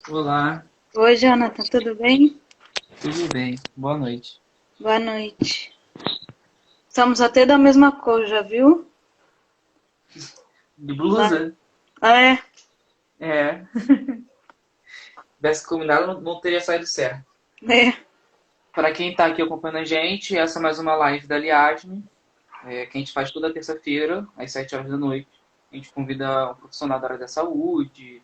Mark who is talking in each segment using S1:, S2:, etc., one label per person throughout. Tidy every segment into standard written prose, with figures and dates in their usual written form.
S1: Olá,
S2: Oi, Jonathan, tudo bem?
S1: tudo bem? Boa noite.
S2: Boa noite. Somos até da mesma cor, já viu?
S1: De
S2: Lá.
S1: blusa?
S2: É,
S1: É, tivesse combinado não teria saído certo.
S2: é.
S1: Para quem está aqui acompanhando a gente, essa é mais uma live da Liasme, que a gente faz toda terça-feira, às 7 horas da noite. A gente convida um profissional da área da saúde,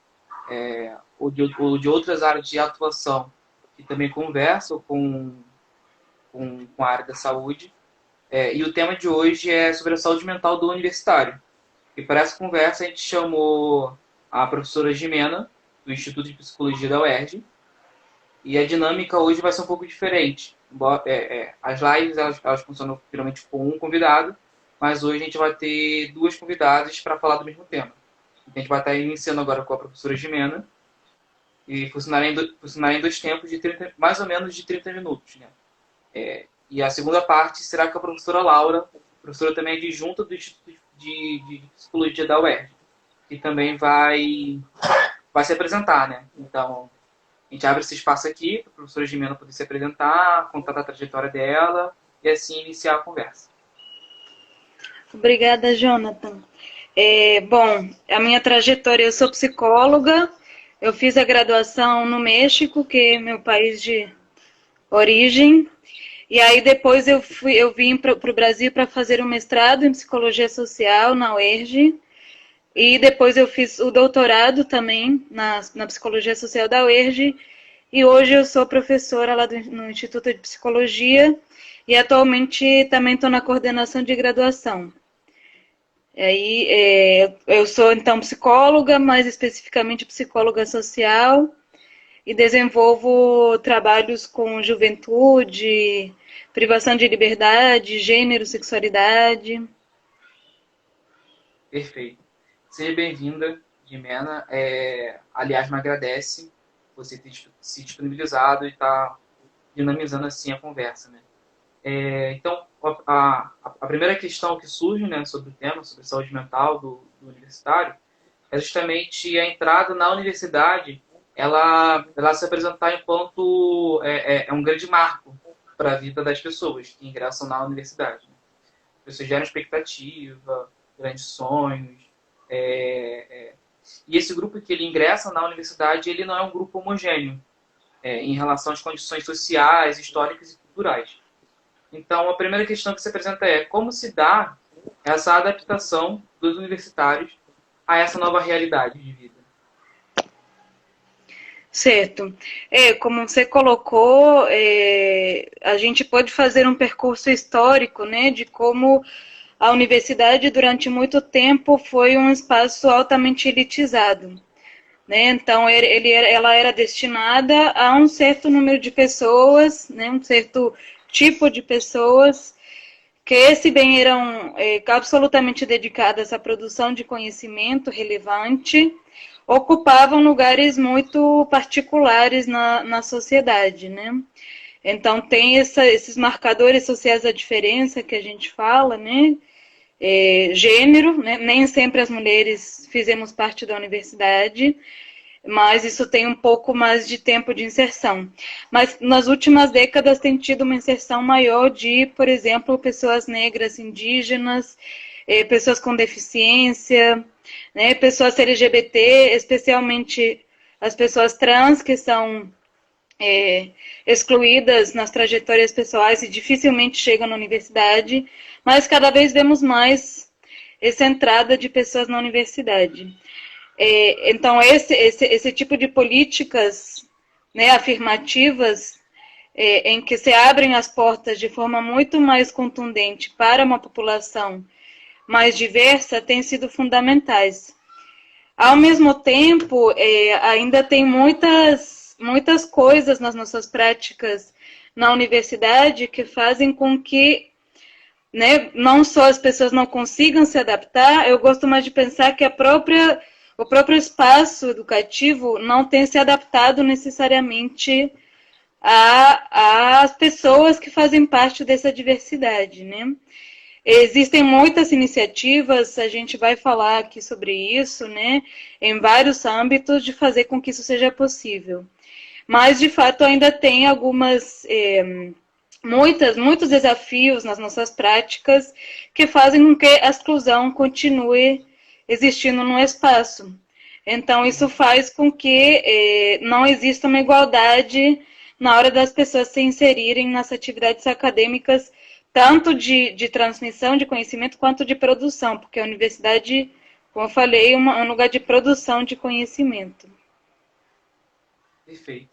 S1: ou de outras áreas de atuação, que também conversam com a área da saúde. E o tema de hoje é sobre a saúde mental do universitário. E para essa conversa a gente chamou a professora Jimena, do Instituto de Psicologia da UERJ, e a dinâmica hoje vai ser um pouco diferente. As lives elas funcionam geralmente com um convidado, mas hoje a gente vai ter duas convidadas para falar do mesmo tema. Então, a gente vai estar iniciando agora com a professora Jimena, e funcionar em dois tempos de 30, mais ou menos de 30 minutos. Né? E a segunda parte será com a professora Laura, professora também adjunta do Instituto de Psicologia da UERJ, que também vai se apresentar, né? Então, a gente abre esse espaço aqui para a professora Jimena poder se apresentar, contar a trajetória dela e assim iniciar a conversa.
S2: Obrigada, Jonathan. Bom, a minha trajetória, eu sou psicóloga, eu fiz a graduação no México, que é meu país de origem, e aí depois eu vim para o Brasil para fazer um mestrado em psicologia social na UERJ, e depois eu fiz o doutorado também na psicologia social da UERJ. E hoje eu sou professora lá no Instituto de Psicologia e atualmente também estou na coordenação de graduação. Eu sou então psicóloga, mais especificamente psicóloga social, e desenvolvo trabalhos com juventude, privação de liberdade, gênero, sexualidade.
S1: Perfeito. Seja bem-vinda, Jimena. Aliás, me agradece você ter se disponibilizado e estar dinamizando assim a conversa, né? Então, a primeira questão que surge, né, sobre o tema, sobre saúde mental do universitário, é justamente a entrada na universidade, ela se apresentar enquanto é um grande marco para a vida das pessoas que ingressam na universidade. Né? As pessoas geram expectativa, grandes sonhos. é, é, e esse grupo que ele ingressa na universidade, ele não é um grupo homogêneo em relação às condições sociais, históricas e culturais. Então, a primeira questão que se apresenta é como se dá essa adaptação dos universitários a essa nova realidade de vida.
S2: Certo. Como você colocou, a gente pode fazer um percurso histórico, né, de como a universidade durante muito tempo foi um espaço altamente elitizado, né? Então ela era destinada a um certo número de pessoas, né, um certo tipo de pessoas que, se bem eram absolutamente dedicadas à produção de conhecimento relevante, ocupavam lugares muito particulares na sociedade, né? Então tem esses marcadores sociais da diferença que a gente fala, né? Gênero, né? Nem sempre as mulheres fizemos parte da universidade, mas isso tem um pouco mais de tempo de inserção. Mas nas últimas décadas tem tido uma inserção maior de, por exemplo, pessoas negras, indígenas, pessoas com deficiência, né, pessoas LGBT, especialmente as pessoas trans, que são é, excluídas nas trajetórias pessoais e dificilmente chegam na universidade, mas cada vez vemos mais essa entrada de pessoas na universidade. Então, esse tipo de políticas, né, afirmativas, em que se abrem as portas de forma muito mais contundente para uma população mais diversa, têm sido fundamentais. Ao mesmo tempo, ainda tem muitas coisas nas nossas práticas na universidade que fazem com que, né, não só as pessoas não consigam se adaptar, eu gosto mais de pensar que o próprio espaço educativo não tem se adaptado necessariamente às pessoas que fazem parte dessa diversidade, né? Existem muitas iniciativas, a gente vai falar aqui sobre isso, né, em vários âmbitos de fazer com que isso seja possível. Mas, de fato, ainda tem muitos desafios nas nossas práticas que fazem com que a exclusão continue existindo no espaço. Então, isso faz com que não exista uma igualdade na hora das pessoas se inserirem nas atividades acadêmicas, tanto de transmissão de conhecimento quanto de produção, porque a universidade, como eu falei, é um lugar de produção de conhecimento.
S1: Perfeito.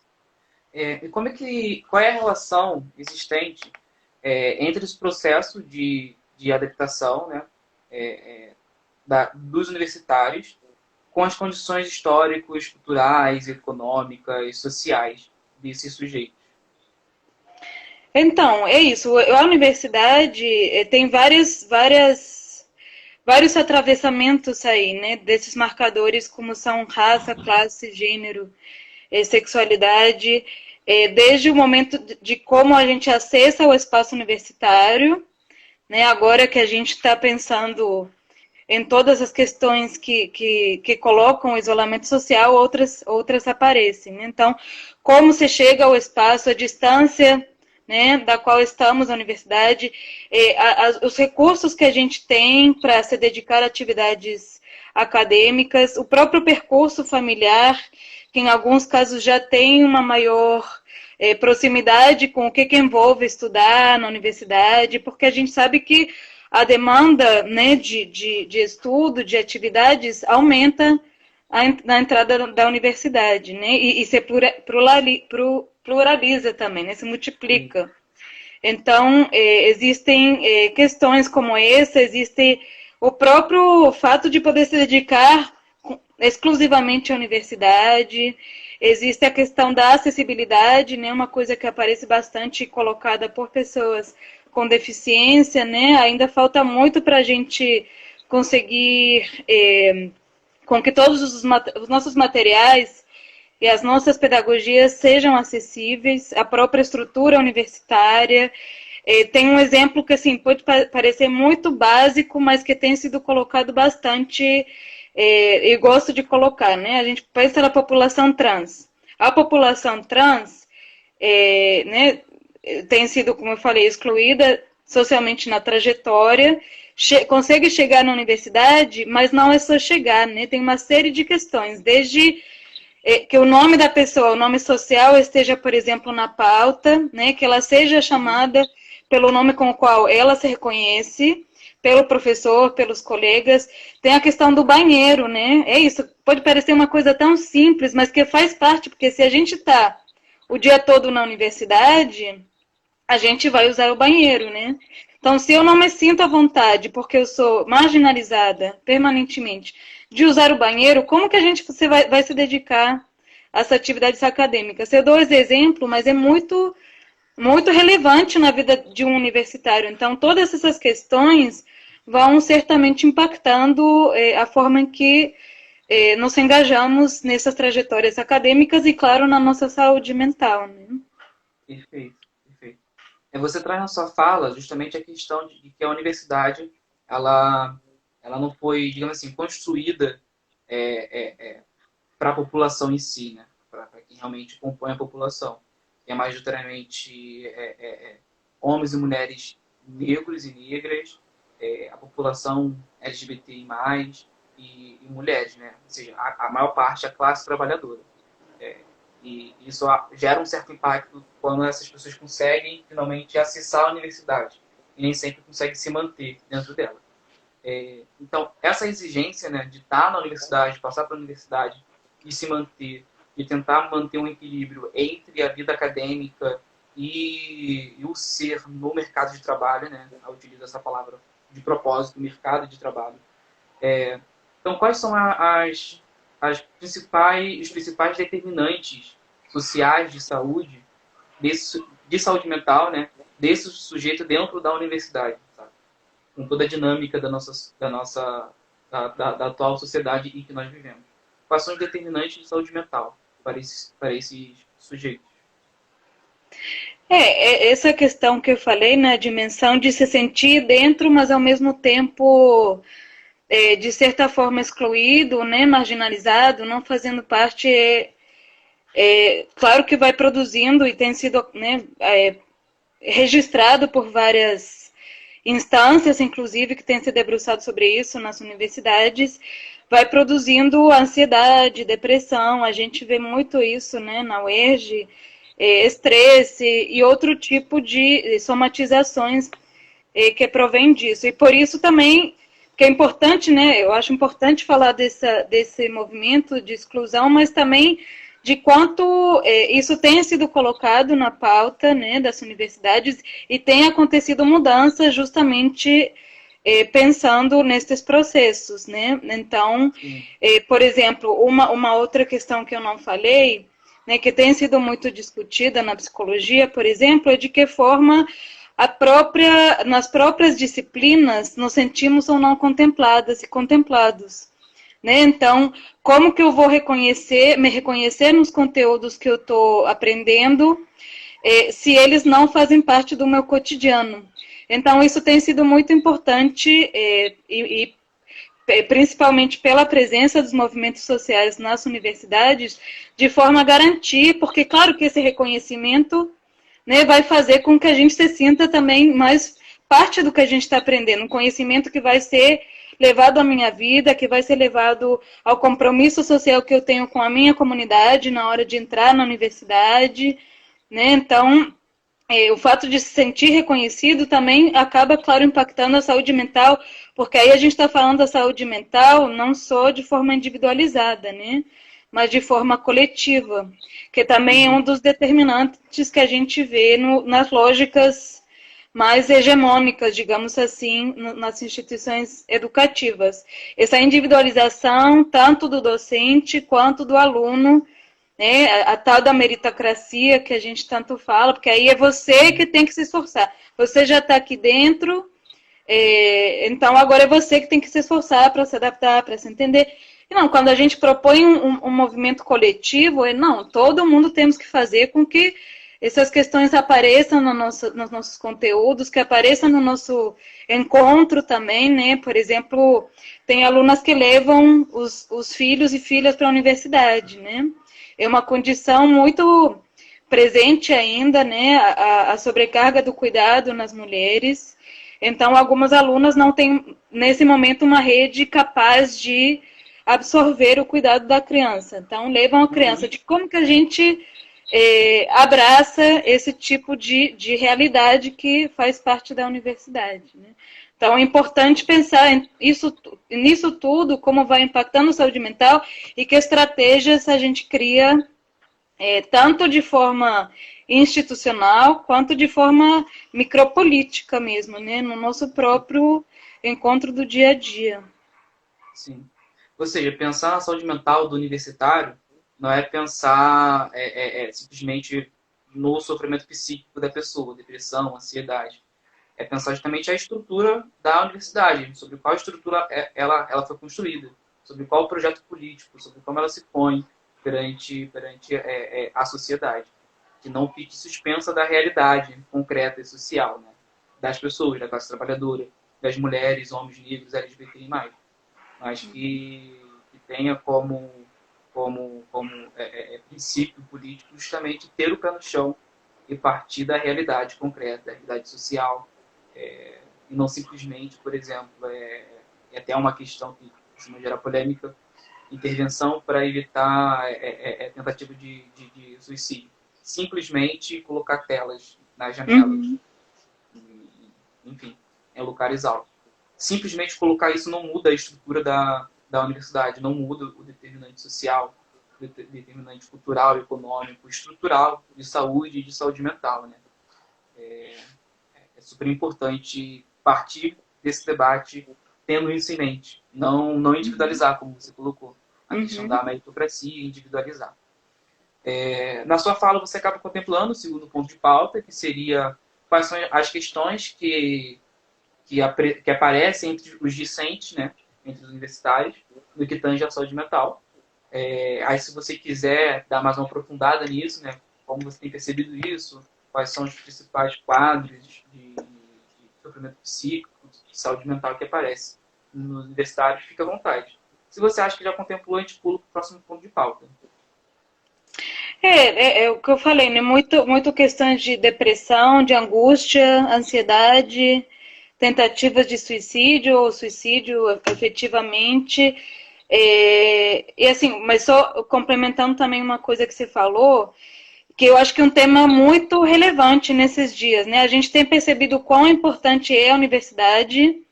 S1: E qual é a relação existente entre os processos de adaptação, né, dos universitários com as condições históricas, culturais, econômicas, sociais desses sujeitos?
S2: Então, é isso. A universidade tem vários atravessamentos aí, né? Desses marcadores, como são raça, classe, gênero, sexualidade, desde o momento de como a gente acessa o espaço universitário, né? Agora que a gente está pensando em todas as questões que colocam o isolamento social, outras aparecem, né? Então, como se chega ao espaço, a distância, né, da qual estamos na universidade, os recursos que a gente tem para se dedicar a atividades acadêmicas, o próprio percurso familiar, que em alguns casos já tem uma maior proximidade com o que envolve estudar na universidade, porque a gente sabe que a demanda, né, de estudo, de atividades, aumenta na entrada da universidade, né, e se pluraliza também, né, se multiplica. Então, existem questões como essa, existe o próprio fato de poder se dedicar exclusivamente à universidade, existe a questão da acessibilidade, né, uma coisa que aparece bastante colocada por pessoas com deficiência, né, ainda falta muito para a gente conseguir com que todos os nossos materiais e as nossas pedagogias sejam acessíveis, a própria estrutura universitária. Tem um exemplo que assim pode parecer muito básico, mas que tem sido colocado bastante, e gosto de colocar, né? A gente pensa na população trans. A população trans, né, tem sido, como eu falei, excluída socialmente na trajetória, consegue chegar na universidade, mas não é só chegar, né? Tem uma série de questões, desde que o nome da pessoa, o nome social esteja, por exemplo, na pauta, né? Que ela seja chamada pelo nome com o qual ela se reconhece, pelo professor, pelos colegas. Tem a questão do banheiro, né? É isso, pode parecer uma coisa tão simples, mas que faz parte, porque se a gente está o dia todo na universidade, a gente vai usar o banheiro, né? Então, se eu não me sinto à vontade, porque eu sou marginalizada permanentemente, de usar o banheiro, como que você vai se dedicar a essas atividades acadêmicas? Eu dou esse exemplo, mas é muito relevante na vida de um universitário. Então, todas essas questões vão certamente impactando a forma em que nos engajamos nessas trajetórias acadêmicas e, claro, na nossa saúde mental, né?
S1: Perfeito, perfeito. Você traz na sua fala justamente a questão de que a universidade ela não foi, digamos assim, construída para a população em si, né? Para quem realmente compõe a população. Que é majoritariamente homens e mulheres negros e negras, a população LGBTI+, e mulheres, né? Ou seja, a maior parte é a classe trabalhadora. E isso gera um certo impacto quando essas pessoas conseguem finalmente acessar a universidade e nem sempre conseguem se manter dentro dela. Então, essa exigência, né, de estar na universidade, passar pela universidade e se manter, e tentar manter um equilíbrio entre a vida acadêmica e o ser no mercado de trabalho, né, eu utilizo essa palavra de propósito, mercado de trabalho. Então, quais são os principais determinantes sociais de saúde, de saúde mental, né, desse sujeito dentro da universidade, sabe? Com toda a dinâmica da atual sociedade em que nós vivemos. Quais são os determinantes de saúde mental para esses sujeitos?
S2: Essa questão que eu falei, na dimensão de se sentir dentro, mas ao mesmo tempo, de certa forma, excluído, né, marginalizado, não fazendo parte, claro que vai produzindo e tem sido, né, registrado por várias instâncias, inclusive, que têm se debruçado sobre isso nas universidades, vai produzindo ansiedade, depressão, a gente vê muito isso, né, na UERJ, estresse e outro tipo de somatizações que provém disso. E por isso também que é importante, né, eu acho importante falar desse movimento de exclusão, mas também de quanto isso tenha sido colocado na pauta, né, das universidades e tem acontecido mudança justamente pensando nesses processos, né? Então, por exemplo, uma outra questão que eu não falei, né, que tem sido muito discutida na psicologia, por exemplo, é de que forma nas próprias disciplinas nos sentimos ou não contempladas e contemplados. Né? Então, como que eu vou me reconhecer nos conteúdos que eu estou aprendendo, se eles não fazem parte do meu cotidiano? Então, isso tem sido muito importante e principalmente pela presença dos movimentos sociais nas universidades, de forma a garantir, porque claro que esse reconhecimento, né, vai fazer com que a gente se sinta também mais parte do que a gente está aprendendo, um conhecimento que vai ser levado à minha vida, que vai ser levado ao compromisso social que eu tenho com a minha comunidade na hora de entrar na universidade, né? Então, o fato de se sentir reconhecido também acaba, claro, impactando a saúde mental, porque aí a gente está falando da saúde mental não só de forma individualizada, né? Mas de forma coletiva, que também é um dos determinantes que a gente vê nas lógicas mais hegemônicas, digamos assim, nas instituições educativas. Essa individualização, tanto do docente quanto do aluno, né, a tal da meritocracia que a gente tanto fala, porque aí é você que tem que se esforçar. Você já está aqui dentro, então agora é você que tem que se esforçar para se adaptar, para se entender. E não, quando a gente propõe um movimento coletivo, não, todo mundo temos que fazer com que essas questões apareçam nos nossos conteúdos, que apareçam no nosso encontro também, né? Por exemplo, tem alunas que levam os filhos e filhas para a universidade, né? É uma condição muito presente ainda, né? A sobrecarga do cuidado nas mulheres. Então, algumas alunas não têm, nesse momento, uma rede capaz de absorver o cuidado da criança. Então, levam a criança. De como que a gente abraça esse tipo de realidade que faz parte da universidade, né? Então, é importante pensar nisso tudo, como vai impactando a saúde mental e que estratégias a gente cria, tanto de forma institucional, quanto de forma micropolítica mesmo, né? No nosso próprio encontro do dia a dia.
S1: Sim. Ou seja, pensar na saúde mental do universitário não é pensar simplesmente no sofrimento psíquico da pessoa, depressão, ansiedade. É pensar justamente a estrutura da universidade, sobre qual estrutura ela foi construída, sobre qual projeto político, sobre como ela se põe perante a sociedade, que não fique suspensa da realidade concreta e social, né? Das pessoas, da classe trabalhadora, das mulheres, homens negros, LGBTI+, mas que tenha como princípio político justamente ter o pé no chão e partir da realidade concreta, da realidade social, e não simplesmente, por exemplo, é até uma questão que costuma gerar polêmica, intervenção para evitar tentativa de suicídio. Simplesmente colocar telas nas janelas, enfim, em lugares altos. Simplesmente colocar isso não muda a estrutura da universidade, não muda o determinante social, o determinante cultural, econômico, estrutural de saúde mental, né? É super importante partir desse debate tendo isso em mente. Não individualizar, como você colocou. A questão da meritocracia e individualizar. Na sua fala, você acaba contemplando o segundo ponto de pauta, que seria quais são as questões que aparecem entre os discentes, né, entre os universitários, no que tange a saúde mental. Aí, se você quiser dar mais uma aprofundada nisso, né, como você tem percebido isso, quais são os principais quadros de sofrimento psíquico, de saúde mental que aparece nos universitários, fica à vontade. Se você acha que já contemplou, a gente pula para o próximo ponto de pauta.
S2: É o que eu falei, né? Muito questões de depressão, de angústia, ansiedade, tentativas de suicídio ou suicídio efetivamente. E assim, mas só complementando também uma coisa que você falou, que eu acho que é um tema muito relevante nesses dias, né? A gente tem percebido o quão importante é a universidade,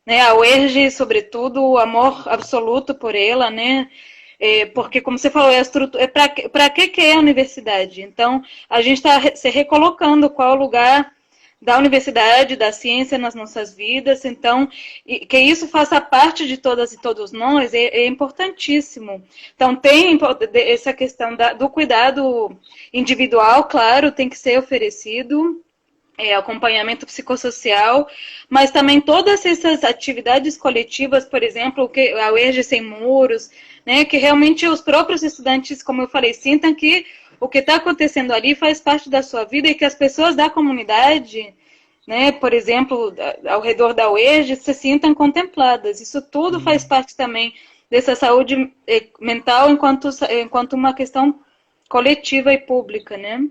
S2: né? A UERJ, sobretudo, o amor absoluto por ela, né? Porque, como você falou, para que é a universidade? Então, a gente está se recolocando qual o lugar da universidade, da ciência nas nossas vidas. Então, que isso faça parte de todas e todos nós é importantíssimo. Então, tem essa questão do cuidado individual, claro, tem que ser oferecido. Acompanhamento psicossocial, mas também todas essas atividades coletivas, por exemplo, a UERJ Sem Muros, né, que realmente os próprios estudantes, como eu falei, sintam que o que está acontecendo ali faz parte da sua vida e que as pessoas da comunidade, né, por exemplo, ao redor da UERJ, se sintam contempladas. Isso tudo faz parte também dessa saúde mental enquanto uma questão coletiva e pública, né?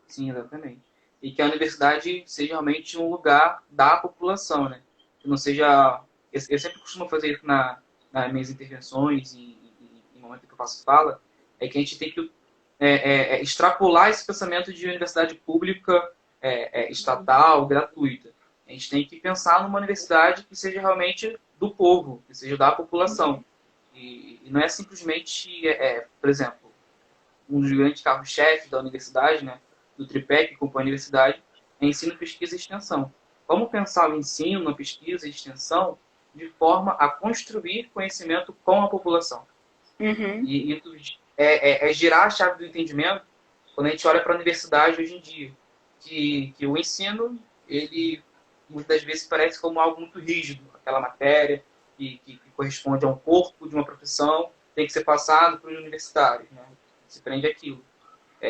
S1: Sim, exatamente. E que a universidade seja realmente um lugar da população, né? Que não seja... Eu sempre costumo fazer isso nas minhas intervenções e em momento que eu faço fala, é que a gente tem que extrapolar esse pensamento de universidade pública, estatal, gratuita. A gente tem que pensar numa universidade que seja realmente do povo, que seja da população. E não é simplesmente, por exemplo, um dos grandes carros-chefes da universidade, né, do tripé que compõe a universidade, é ensino, pesquisa e extensão. Como pensar o ensino, a pesquisa e extensão de forma a construir conhecimento com a população.
S2: Uhum.
S1: E isso girar a chave do entendimento quando a gente olha para a universidade hoje em dia. Que o ensino, ele muitas vezes parece como algo muito rígido. Aquela matéria que corresponde a um corpo de uma profissão tem que ser passado para os universitários, né? Se prende aquilo.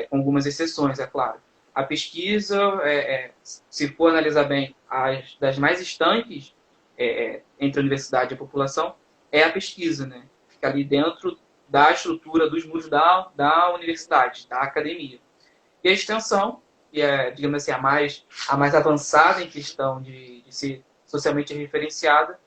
S1: Com algumas exceções, é claro. A pesquisa, se for analisar bem, das mais estanques entre a universidade e a população, é a pesquisa, né? Fica ali dentro da estrutura dos muros da universidade, da academia. E a extensão, que é, digamos assim, a mais avançada em questão de ser socialmente referenciada,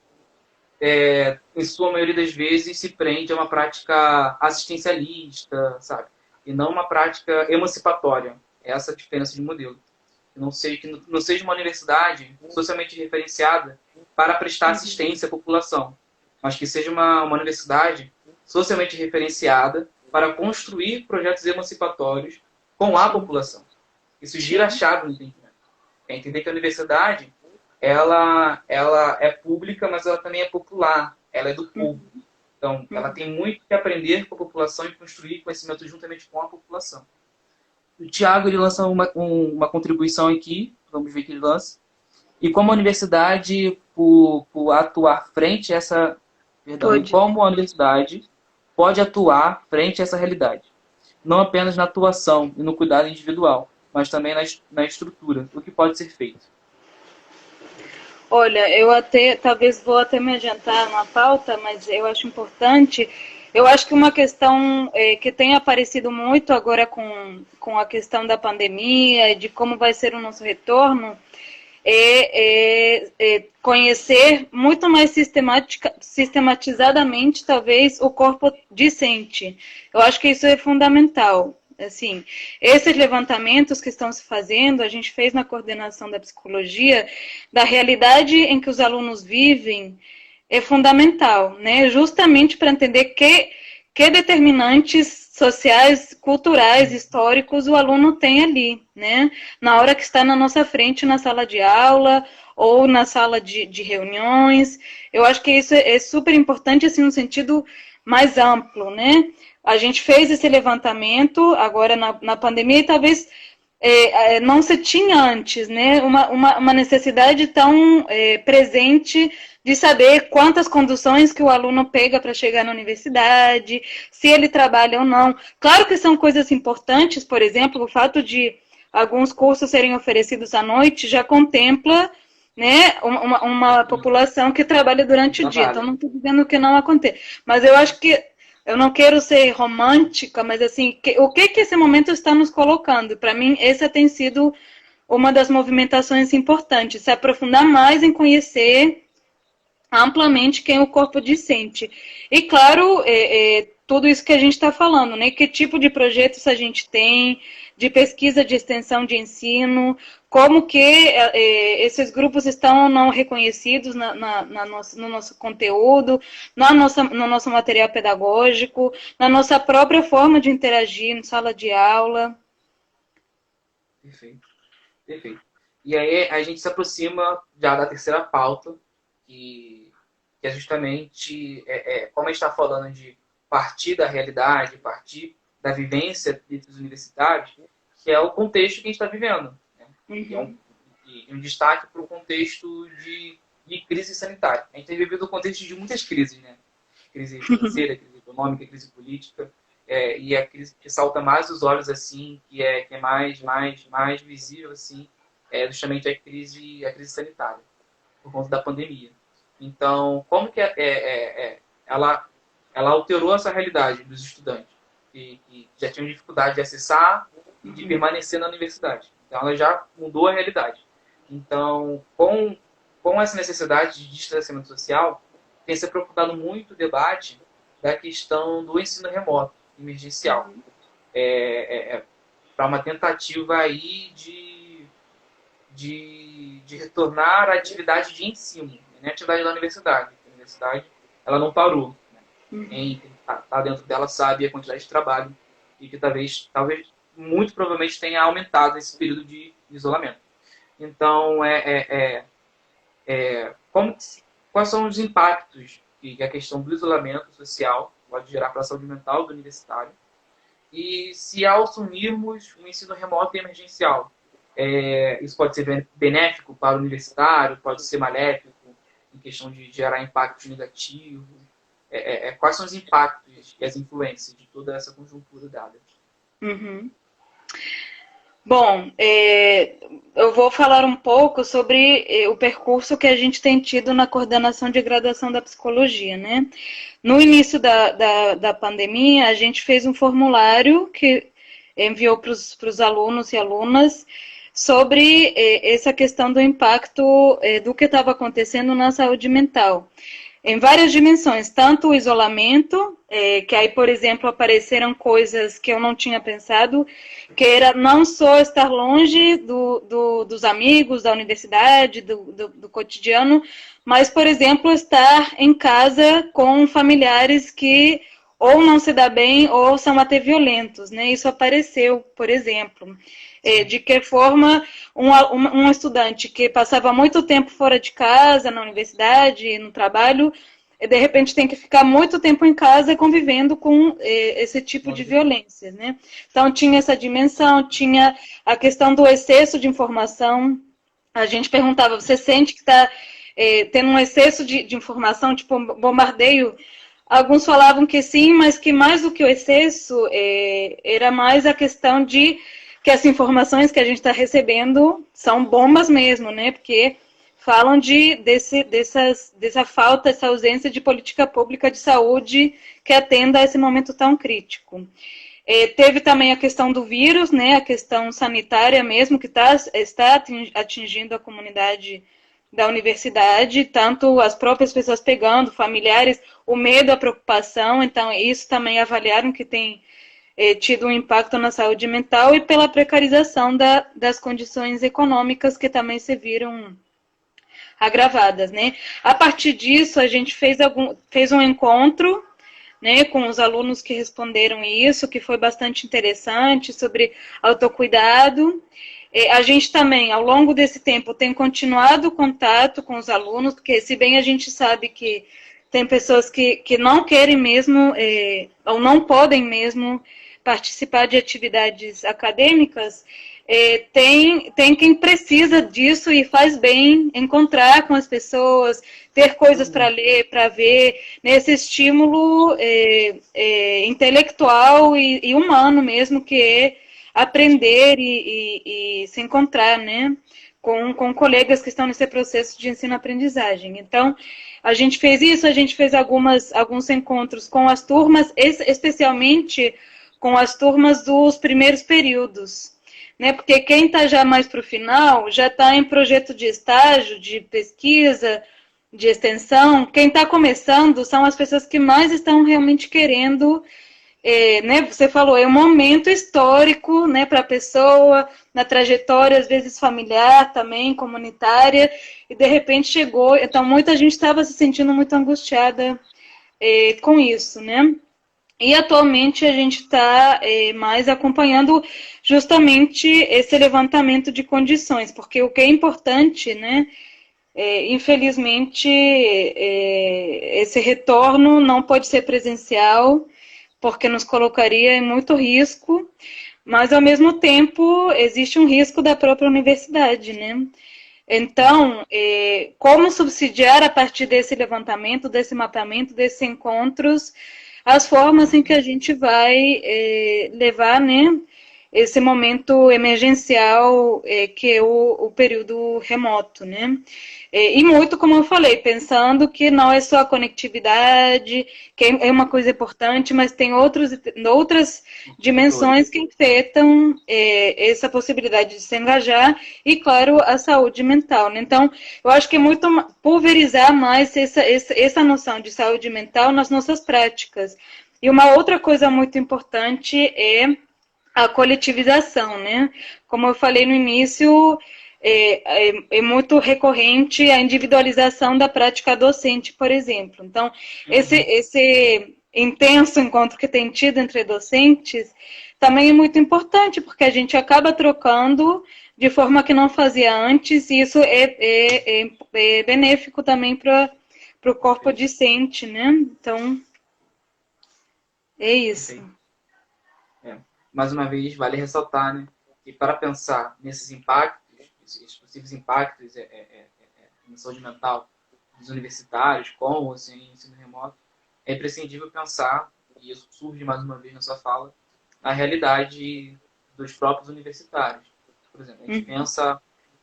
S1: em sua maioria das vezes se prende a uma prática assistencialista, sabe? E não uma prática emancipatória. Essa é a diferença de modelo. Que não seja uma universidade socialmente referenciada para prestar assistência à população, mas que seja uma universidade socialmente referenciada para construir projetos emancipatórios com a população. Isso gira a chave no entendimento. É entender que a universidade ela é pública, mas ela também é popular. Ela é do povo. Então, ela tem muito que aprender com a população e construir conhecimento juntamente com a população. O Tiago ele lança uma contribuição aqui, vamos ver que ele lança. E como a universidade, por atuar frente a essa... Perdão, e como a universidade pode atuar frente a essa realidade. Não apenas na atuação e no cuidado individual, mas também na estrutura, o que pode ser feito.
S2: Olha, talvez vou até me adiantar na pauta, mas eu acho importante. Eu acho que uma questão que tem aparecido muito agora com a questão da pandemia e de como vai ser o nosso retorno é conhecer muito mais sistematizadamente, talvez, o corpo discente. Eu acho que isso é fundamental. Assim, esses levantamentos que estão se fazendo, a gente fez na coordenação da psicologia, da realidade em que os alunos vivem, é fundamental, né? Justamente para entender que determinantes sociais, culturais, históricos o aluno tem ali, né? Na hora que está na nossa frente, na sala de aula ou na sala de reuniões. Eu acho que isso é super importante, assim, no sentido mais amplo, né? A gente fez esse levantamento agora na pandemia e talvez não se tinha antes, né? Uma necessidade tão presente de saber quantas conduções que o aluno pega para chegar na universidade, se ele trabalha ou não. Claro que são coisas importantes, por exemplo, o fato de alguns cursos serem oferecidos à noite, já contempla, né, uma população que trabalha durante o dia. Então, não estou dizendo que não aconteça. Mas eu acho que, eu não quero ser romântica, mas assim, o que esse momento está nos colocando? Para mim, essa tem sido uma das movimentações importantes, se aprofundar mais em conhecer amplamente quem o corpo discente. E, claro, tudo isso que a gente está falando, né? Que tipo de projetos a gente tem, de pesquisa de extensão de ensino, como que esses grupos estão ou não reconhecidos no nosso conteúdo, no nosso material pedagógico, na nossa própria forma de interagir em sala de aula.
S1: Perfeito, perfeito. E aí a gente se aproxima já da terceira pauta, que é justamente, como a gente está falando de partir da realidade, partir da vivência dos universitários, que é o contexto que a gente está vivendo. Né?
S2: Uhum.
S1: E um destaque para o contexto de crise sanitária. A gente tem vivido o contexto de muitas crises, né? Crise financeira, crise econômica, crise política, e a crise que salta mais os olhos, assim, que é mais visível, assim, é justamente a crise sanitária, por conta da pandemia. Então, como que ela alterou essa realidade dos estudantes que já tinham dificuldade de acessar e de permanecer na universidade? Então, ela já mudou a realidade. Então, com essa necessidade de distanciamento social, tem se aprofundado muito o debate da questão do ensino remoto, emergencial, para uma tentativa aí de retornar à atividade de ensino, nem a atividade da universidade. A universidade, ela não parou. Né? Quem está dentro dela sabe a quantidade de trabalho e que talvez, muito provavelmente tenha aumentado nesse período de isolamento. Então, quais são os impactos que a questão do isolamento social pode gerar para a saúde mental do universitário? E se ao assumirmos um ensino remoto e emergencial, isso pode ser benéfico para o universitário, pode ser maléfico, em questão de gerar impactos negativos. Quais são os impactos e as influências de toda essa conjuntura dada?
S2: Uhum. Bom, eu vou falar um pouco sobre o percurso que a gente tem tido na coordenação de graduação da psicologia, né? No início da pandemia, a gente fez um formulário que enviou para os alunos e alunas sobre essa questão do impacto do que estava acontecendo na saúde mental. Em várias dimensões, tanto o isolamento, que aí, por exemplo, apareceram coisas que eu não tinha pensado, que era não só estar longe dos amigos, da universidade, do cotidiano, mas, por exemplo, estar em casa com familiares que ou não se dá bem ou são até violentos, né? Isso apareceu, por exemplo. De que forma um estudante que passava muito tempo fora de casa, na universidade, no trabalho, de repente tem que ficar muito tempo em casa convivendo com esse tipo de violência, né? Então tinha essa dimensão, tinha a questão do excesso de informação. A gente perguntava, você sente que está tendo um excesso de informação, tipo bombardeio? Alguns falavam que sim, mas que mais do que o excesso, era mais a questão de que as informações que a gente está recebendo são bombas mesmo, né? Porque falam dessa falta, essa ausência de política pública de saúde que atenda a esse momento tão crítico. Teve também a questão do vírus, né? A questão sanitária mesmo, que está atingindo a comunidade da universidade, tanto as próprias pessoas pegando, familiares, o medo, a preocupação. Então, isso também avaliaram que tem tido um impacto na saúde mental e pela precarização das condições econômicas que também se viram agravadas, né? A partir disso, a gente fez um encontro, né, com os alunos que responderam isso, que foi bastante interessante, sobre autocuidado. A gente também, ao longo desse tempo, tem continuado o contato com os alunos, porque se bem a gente sabe que tem pessoas que não querem mesmo, ou não podem mesmo participar de atividades acadêmicas, tem quem precisa disso e faz bem encontrar com as pessoas, ter coisas para ler, para ver, nesse estímulo intelectual e humano mesmo, que é aprender e se encontrar, né, com colegas que estão nesse processo de ensino-aprendizagem. Então, a gente fez isso, a gente fez alguns encontros com as turmas, especialmente com as turmas dos primeiros períodos, né? Porque quem está já mais para o final já está em projeto de estágio, de pesquisa, de extensão. Quem está começando são as pessoas que mais estão realmente querendo, né? Você falou, é um momento histórico, né, para a pessoa, na trajetória, às vezes familiar também, comunitária, e de repente chegou. Então, muita gente estava se sentindo muito angustiada com isso, né? E atualmente a gente está mais acompanhando justamente esse levantamento de condições, porque o que é importante, né? Infelizmente, esse retorno não pode ser presencial, porque nos colocaria em muito risco, mas ao mesmo tempo existe um risco da própria universidade, né? Então, como subsidiar a partir desse levantamento, desse mapeamento, desses encontros, as formas em que a gente vai levar, né, esse momento emergencial que é o período remoto, né? E muito, como eu falei, pensando que não é só a conectividade, que é uma coisa importante, mas tem outras dimensões que afetam essa possibilidade de se engajar e, claro, a saúde mental, né? Então, eu acho que é muito pulverizar mais essa noção de saúde mental nas nossas práticas. E uma outra coisa muito importante é a coletivização, né? Como eu falei no início, é muito recorrente a individualização da prática docente, por exemplo. Então, esse intenso encontro que tem tido entre docentes também é muito importante, porque a gente acaba trocando de forma que não fazia antes, e isso é benéfico também para o corpo discente, né? Então, é isso.
S1: Mais uma vez, vale ressaltar, né, que para pensar nesses impactos, esses possíveis impactos na saúde mental dos universitários, com ou sem ensino remoto, é imprescindível pensar, e isso surge mais uma vez na sua fala, na realidade dos próprios universitários. Por exemplo, a gente pensa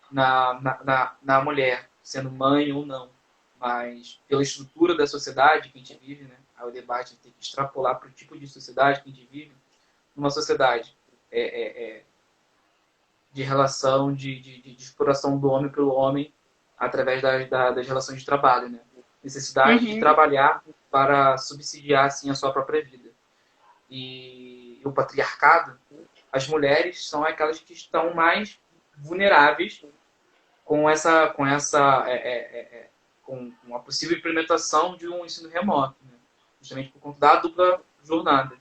S1: na mulher, sendo mãe ou não, mas pela estrutura da sociedade que a gente vive, né, aí o debate tem que extrapolar para o tipo de sociedade que a gente vive, numa sociedade de relação de exploração do homem pelo homem através das relações de trabalho, né? Necessidade de trabalhar para subsidiar assim a sua própria vida. E o patriarcado, as mulheres são aquelas que estão mais vulneráveis com a possível implementação de um ensino remoto, né? Justamente por conta da dupla jornada.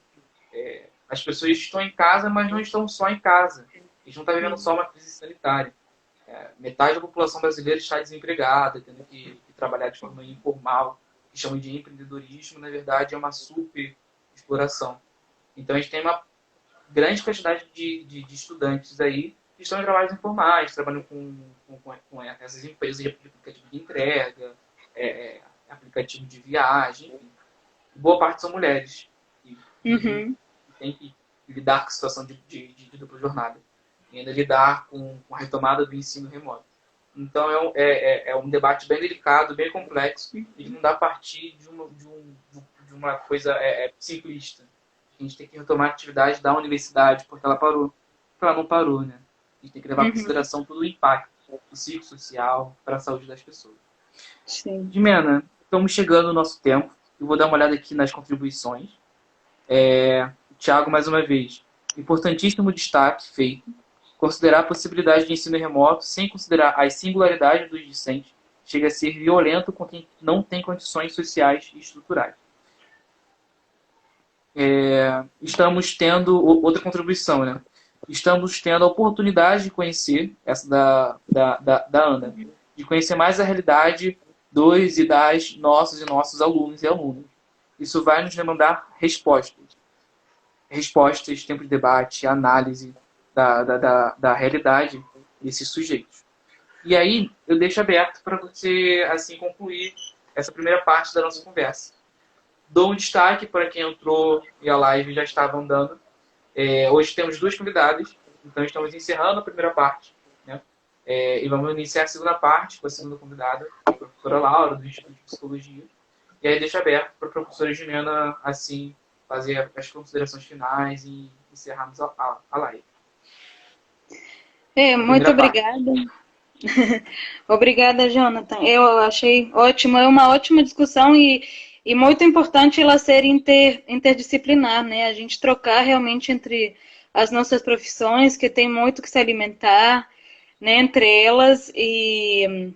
S1: As pessoas estão em casa, mas não estão só em casa. Eles não estão vivendo só uma crise sanitária. Metade da população brasileira está desempregada, tendo que trabalhar de forma informal, que chamam de empreendedorismo, na verdade é uma super exploração. Então a gente tem uma grande quantidade de estudantes aí que estão em trabalhos informais, trabalham com essas empresas de aplicativo de entrega, aplicativo de viagem, enfim. Boa parte são mulheres. Tem que lidar com a situação de dupla jornada. E ainda lidar com a retomada do ensino remoto. Então é um debate bem delicado, bem complexo, e não dá a partir de uma coisa simplista. A gente tem que retomar a atividade da universidade, porque ela parou. Porque ela não parou, né? A gente tem que levar em consideração todo o impacto psicossocial para a saúde das pessoas.
S2: Sim.
S1: Jimena, estamos chegando no nosso tempo. Eu vou dar uma olhada aqui nas contribuições. Tiago, mais uma vez, importantíssimo destaque feito. Considerar a possibilidade de ensino remoto sem considerar as singularidades dos discentes chega a ser violento com quem não tem condições sociais e estruturais. Estamos tendo outra contribuição, né? Estamos tendo a oportunidade de conhecer, essa da Ana, de conhecer mais a realidade dos e das nossos e nossos alunos e alunas. Isso vai nos demandar respostas, tempo de debate, análise da realidade desses sujeitos. E aí, eu deixo aberto para você, assim, concluir essa primeira parte da nossa conversa. Dou um destaque para quem entrou e a live já estava andando. Hoje temos duas convidadas, Então, estamos encerrando a primeira parte, né? E vamos iniciar a segunda parte com a segunda convidada, a professora Laura, do Instituto de Psicologia. E aí deixo aberto para a professora Jimena, assim, fazer as considerações finais e encerrarmos a live. A
S2: Muito
S1: primeira parte.
S2: obrigada. Obrigada, Jonathan. Eu achei ótimo, é uma ótima discussão e muito importante ela ser interdisciplinar, né? A gente trocar realmente entre as nossas profissões, que tem muito que se alimentar, né, entre elas, e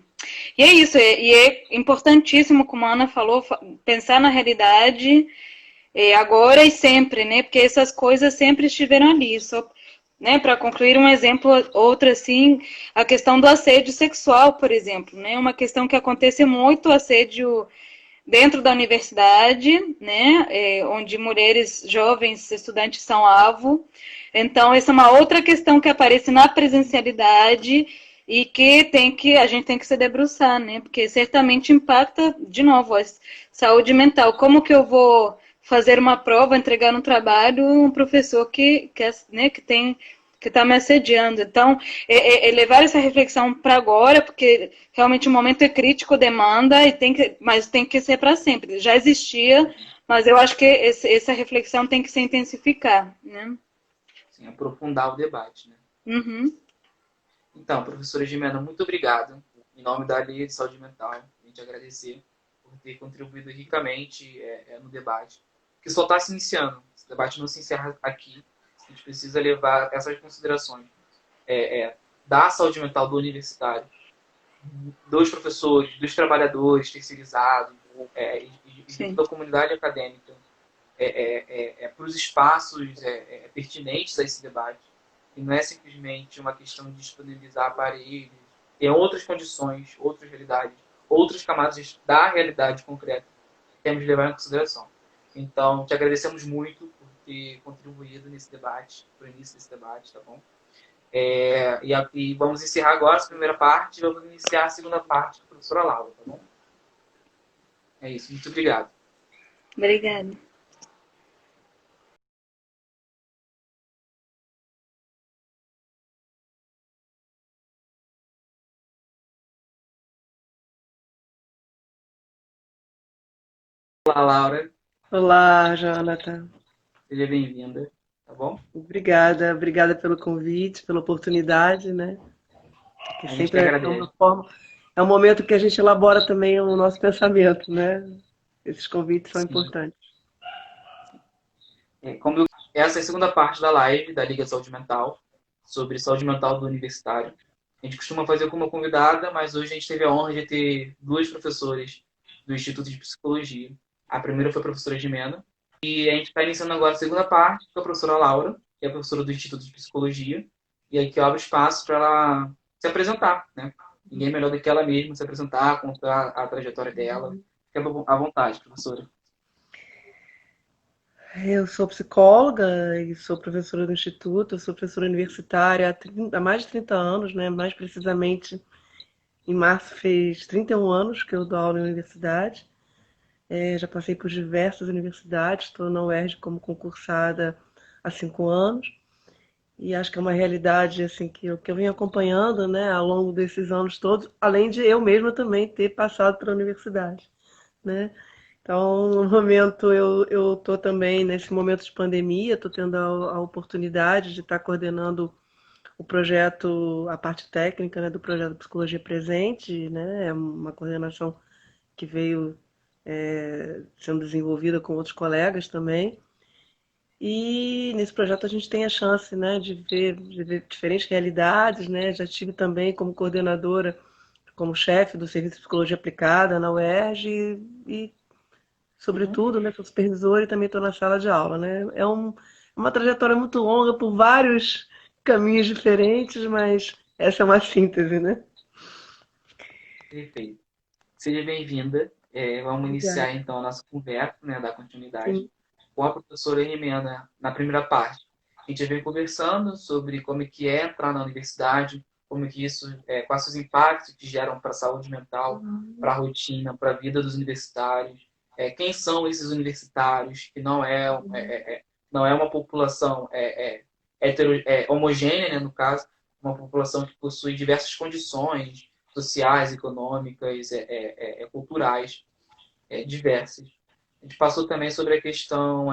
S2: é isso, e é importantíssimo, como a Ana falou, pensar na realidade agora e sempre, né? Porque essas coisas sempre estiveram ali. Só, né, para concluir um exemplo, outro assim, a questão do assédio sexual, por exemplo, né? Uma questão que acontece muito assédio dentro da universidade, né? Onde mulheres jovens estudantes são alvo. Então, essa é uma outra questão que aparece na presencialidade e que a gente tem que se debruçar, né? Porque certamente impacta, de novo, a saúde mental. Como que eu vou fazer uma prova, entregar um trabalho, um professor né, que está me assediando? Então, levar essa reflexão para agora, porque realmente o momento é crítico, demanda, mas tem que ser para sempre. Já existia, mas eu acho que essa reflexão tem que se intensificar, né?
S1: Sim, aprofundar o debate, né?
S2: Uhum.
S1: Então, professora Jimena, muito obrigado. Em nome da Liga de Saúde Mental, a gente agradecer por ter contribuído ricamente no debate, que só está se iniciando. Esse debate não se encerra aqui. A gente precisa levar essas considerações da saúde mental do universitário, dos professores, dos trabalhadores terceirizados, e de
S2: Sim.
S1: toda a comunidade acadêmica, para os espaços pertinentes a esse debate. E não é simplesmente uma questão de disponibilizar aparelhos, tem outras condições, outras realidades, outras camadas da realidade concreta que temos de levar em consideração. Então, te agradecemos muito por ter contribuído nesse debate, para o início desse debate, tá bom? E vamos encerrar agora essa primeira parte e vamos iniciar a segunda parte com a professora Laura, tá bom? É isso, muito obrigado.
S2: Obrigada.
S1: Olá, Laura.
S3: Olá, Jonathan.
S1: Seja bem-vinda, tá bom?
S3: Obrigada pelo convite, pela oportunidade, né? Que
S1: A gente que
S3: sempre é
S1: agradece.
S3: uma forma, é um momento que a gente elabora também o nosso pensamento, né? Esses convites são
S1: Sim.
S3: importantes.
S1: Essa é a segunda parte da live da Liga Saúde Mental, sobre saúde mental do universitário. A gente costuma fazer com uma convidada, mas hoje a gente teve a honra de ter duas professoras do Instituto de Psicologia. A primeira foi a professora Jimena, e a gente está iniciando agora a segunda parte com a professora Laura, que é a professora do Instituto de Psicologia, e aqui eu abro espaço para ela se apresentar, né? Ninguém melhor do que ela mesma se apresentar, contar a trajetória dela. Fique à vontade, professora.
S3: Eu sou psicóloga e sou professora do Instituto, eu sou professora universitária há mais de 30 anos, né? Mais precisamente, em março fez 31 anos que eu dou aula em universidade. Já passei por diversas universidades, estou na UERJ como concursada há 5 anos. E acho que é uma realidade assim que eu venho acompanhando, né, ao longo desses anos todos, além de eu mesma também ter passado pela universidade, né? Então, no momento eu estou também nesse momento de pandemia, estou tendo a oportunidade de estar coordenando o projeto, a parte técnica, né, do projeto Psicologia Presente, né? É uma coordenação que veio sendo desenvolvida com outros colegas também. E nesse projeto a gente tem a chance, né, de ver diferentes realidades, né? Já tive também como coordenadora, como chefe do Serviço de Psicologia Aplicada na UERJ sobretudo, né, sou supervisora e também estou na sala de aula, né? Uma trajetória muito longa por vários caminhos diferentes, mas essa é uma síntese, né?
S1: Perfeito. Seja bem-vinda. Vamos
S3: Obrigada.
S1: iniciar então a nossa conversa, né, da continuidade
S3: Sim.
S1: com a professora Rimena na primeira parte. A gente vem conversando sobre como é que é entrar na universidade, como é que isso, quais os impactos que geram para a saúde mental, para a rotina, para a vida dos universitários, quem são esses universitários, que não é uma população homogênea, né, no caso, uma população que possui diversas condições sociais, econômicas, culturais diversas. A gente passou também sobre a questão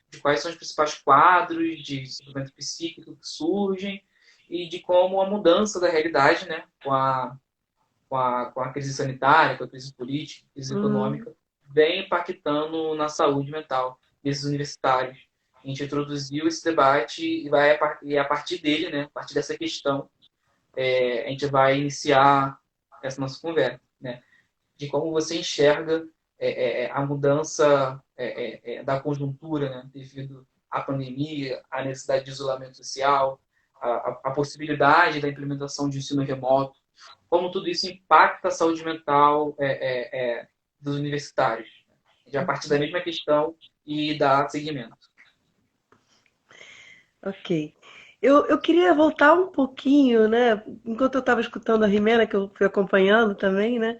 S1: de quais são os principais quadros de sofrimento psíquico que surgem e de como a mudança da realidade, né, com a crise sanitária, com a crise política, crise econômica, vem impactando na saúde mental desses universitários. A gente introduziu esse debate e a partir dele, né, a partir dessa questão, a gente vai iniciar essa nossa conversa, né, de como você enxerga a mudança da conjuntura, né, devido à pandemia, à necessidade de isolamento social, a possibilidade da implementação de ensino remoto, como tudo isso impacta a saúde mental dos universitários, a partir da mesma questão e dar seguimento.
S3: Ok. Eu queria voltar um pouquinho, né? Enquanto eu estava escutando a Rimena, que eu fui acompanhando também, né?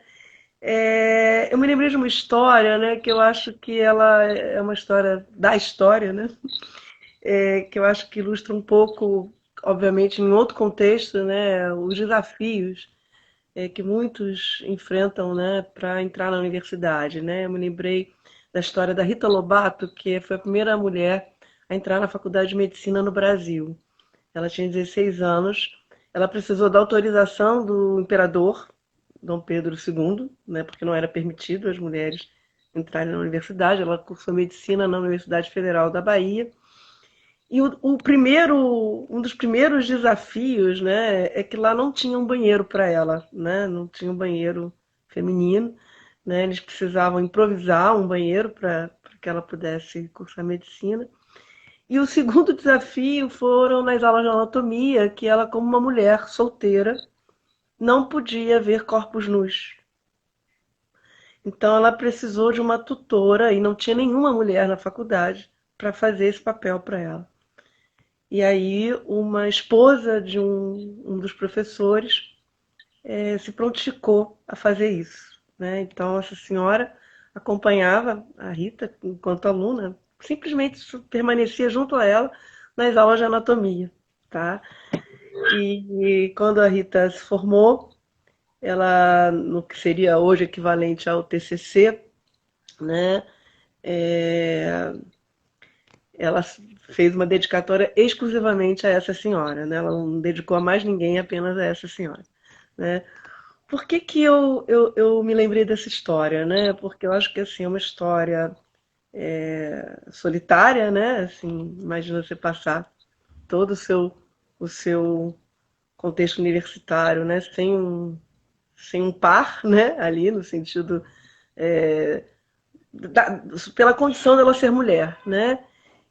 S3: Eu me lembrei de uma história, né? Que eu acho que ela é uma história da história, né? Que eu acho que ilustra um pouco, obviamente, em outro contexto, né? Os desafios que muitos enfrentam, né? Para entrar na universidade, né? Eu me lembrei da história da Rita Lobato, que foi a primeira mulher a entrar na Faculdade de Medicina no Brasil. Ela tinha 16 anos, ela precisou da autorização do imperador Dom Pedro II, né, porque não era permitido as mulheres entrarem na universidade. Ela cursou medicina na Universidade Federal da Bahia. E um dos primeiros desafios, né, é que lá não tinha um banheiro para ela, né, não tinha um banheiro feminino, né, eles precisavam improvisar um banheiro para que ela pudesse cursar medicina. E o segundo desafio foram nas aulas de anatomia, que ela, como uma mulher solteira, não podia ver corpos nus. Então ela precisou de uma tutora e não tinha nenhuma mulher na faculdade para fazer esse papel para ela. E aí uma esposa de um dos professores se prontificou a fazer isso, né? Então essa senhora acompanhava a Rita enquanto aluna, simplesmente permanecia junto a ela nas aulas de anatomia, tá? E quando a Rita se formou, ela, no que seria hoje equivalente ao TCC, né, ela fez uma dedicatória exclusivamente a essa senhora, né? Ela não dedicou a mais ninguém, apenas a essa senhora, né? Por que que eu me lembrei dessa história, né? Porque eu acho que assim, é uma história solitária, né? Assim, imagina você passar todo o seu contexto universitário, né? Sem um par, né? Ali, no sentido pela condição dela ser mulher, né?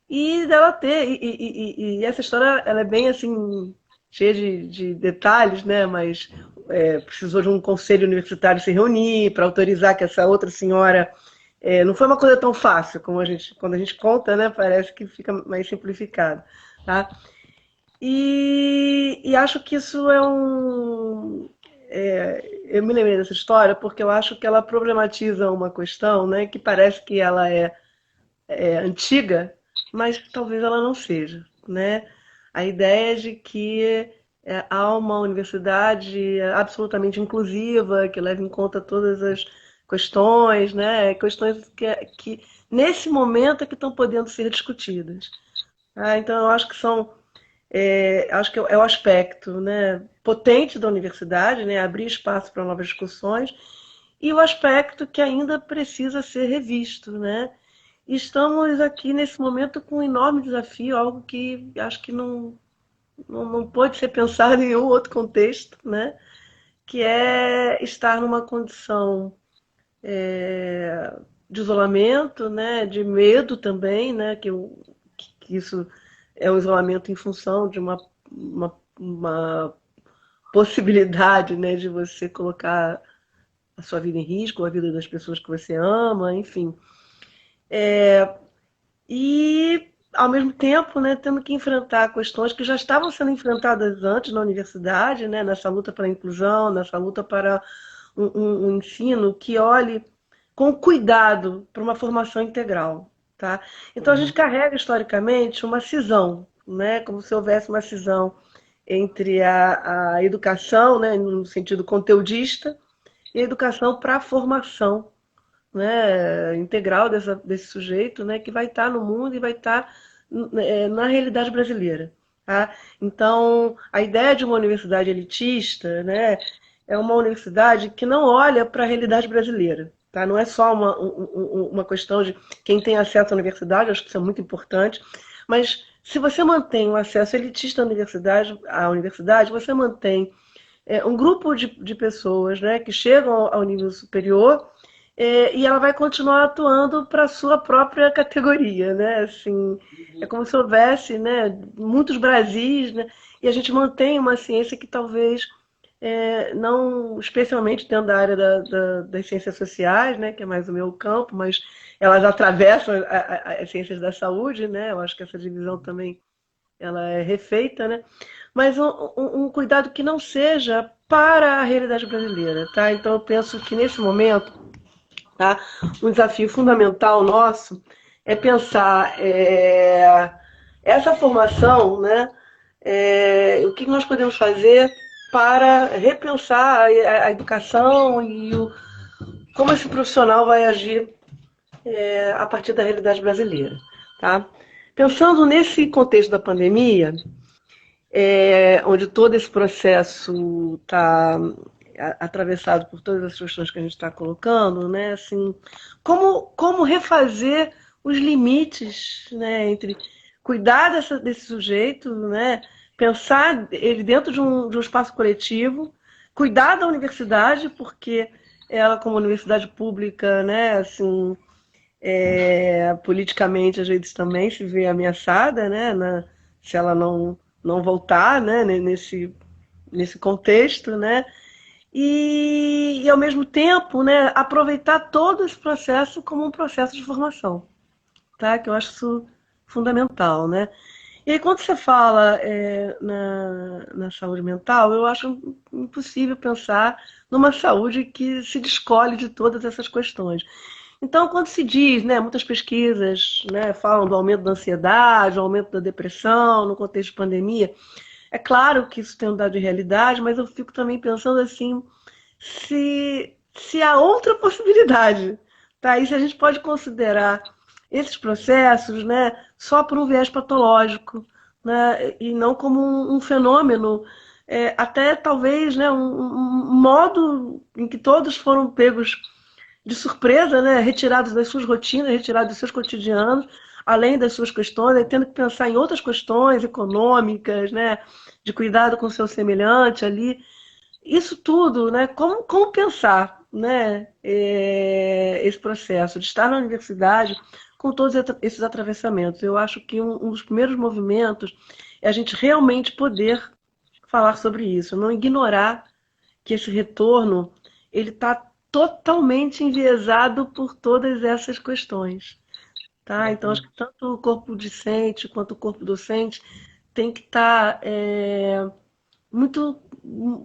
S3: E dela ter e essa história ela é bem assim cheia de detalhes, né? Mas precisou de um conselho universitário se reunir para autorizar que essa outra senhora não foi uma coisa tão fácil como quando a gente conta, né? Parece que fica mais simplificado, tá? E acho que isso eu me lembrei dessa história porque eu acho que ela problematiza uma questão, né? Que parece que ela é antiga, mas talvez ela não seja, né? A ideia de que há uma universidade absolutamente inclusiva, que leva em conta todas as questões, né? Questões que nesse momento é que estão podendo ser discutidas. Então, eu acho que acho que é o aspecto, né, potente da universidade, né, abrir espaço para novas discussões, e o aspecto que ainda precisa ser revisto, né? Estamos aqui nesse momento com um enorme desafio, algo que acho que não pode ser pensado em nenhum outro contexto, né? Que é estar numa condição de isolamento, né? De medo também, né? Que isso é um isolamento em função de uma possibilidade, né? De você colocar a sua vida em risco, a vida das pessoas que você ama, enfim. E, ao mesmo tempo, né, tendo que enfrentar questões que já estavam sendo enfrentadas antes na universidade, né, nessa luta pela inclusão, nessa luta para um ensino que olhe com cuidado para uma formação integral. Tá? Então, a gente carrega, historicamente, uma cisão, né, como se houvesse uma cisão entre a educação, né, no sentido conteudista, e a educação para a formação, né, integral desse sujeito, né, que vai estar no mundo e vai estar na realidade brasileira. Tá? Então, a ideia de uma universidade elitista, né, é uma universidade que não olha para a realidade brasileira. Tá? Não é só uma questão de quem tem acesso à universidade, acho que isso é muito importante, mas se você mantém o acesso elitista à universidade, você mantém um grupo de pessoas, né, que chegam ao nível superior, e ela vai continuar atuando para a sua própria categoria, né? Assim, é como se houvesse, né, muitos Brasis, né? E a gente mantém uma ciência que talvez não, especialmente dentro da área das ciências sociais, né, que é mais o meu campo, mas elas atravessam as ciências da saúde, né? Eu acho que essa divisão também ela é refeita, né? Mas um cuidado que não seja para a realidade brasileira, tá? Então eu penso que nesse momento, tá, um desafio fundamental nosso é pensar essa formação, né? O que nós podemos fazer para repensar a educação e como esse profissional vai agir a partir da realidade brasileira, tá? Pensando nesse contexto da pandemia, onde todo esse processo está atravessado por todas as questões que a gente está colocando, né? Assim, como refazer os limites, né, entre cuidar desse sujeito, né, pensar ele dentro de um espaço coletivo, cuidar da universidade, porque ela, como universidade pública, né, assim, politicamente às vezes também se vê ameaçada, né, se ela não voltar, né, nesse contexto, né, e ao mesmo tempo, né, aproveitar todo esse processo como um processo de formação, tá? Que eu acho isso fundamental, né? E aí, quando você fala na saúde mental, eu acho impossível pensar numa saúde que se descolhe de todas essas questões. Então, quando se diz, né, muitas pesquisas, né, falam do aumento da ansiedade, do aumento da depressão no contexto de pandemia, é claro que isso tem um dado de realidade, mas eu fico também pensando assim, se há outra possibilidade, tá? E se a gente pode considerar esses processos, né, só por um viés patológico, né, e não como um fenômeno, até talvez, né, um modo em que todos foram pegos de surpresa, né, retirados das suas rotinas, retirados dos seus cotidianos, além das suas questões, tendo que pensar em outras questões econômicas, né, de cuidado com o seu semelhante ali. Isso tudo, né, como pensar, né, esse processo de estar na universidade com todos esses atravessamentos. Eu acho que um dos primeiros movimentos é a gente realmente poder falar sobre isso, não ignorar que esse retorno ele está totalmente enviesado por todas essas questões. Tá? Então, acho que tanto o corpo discente quanto o corpo docente tem que estar muito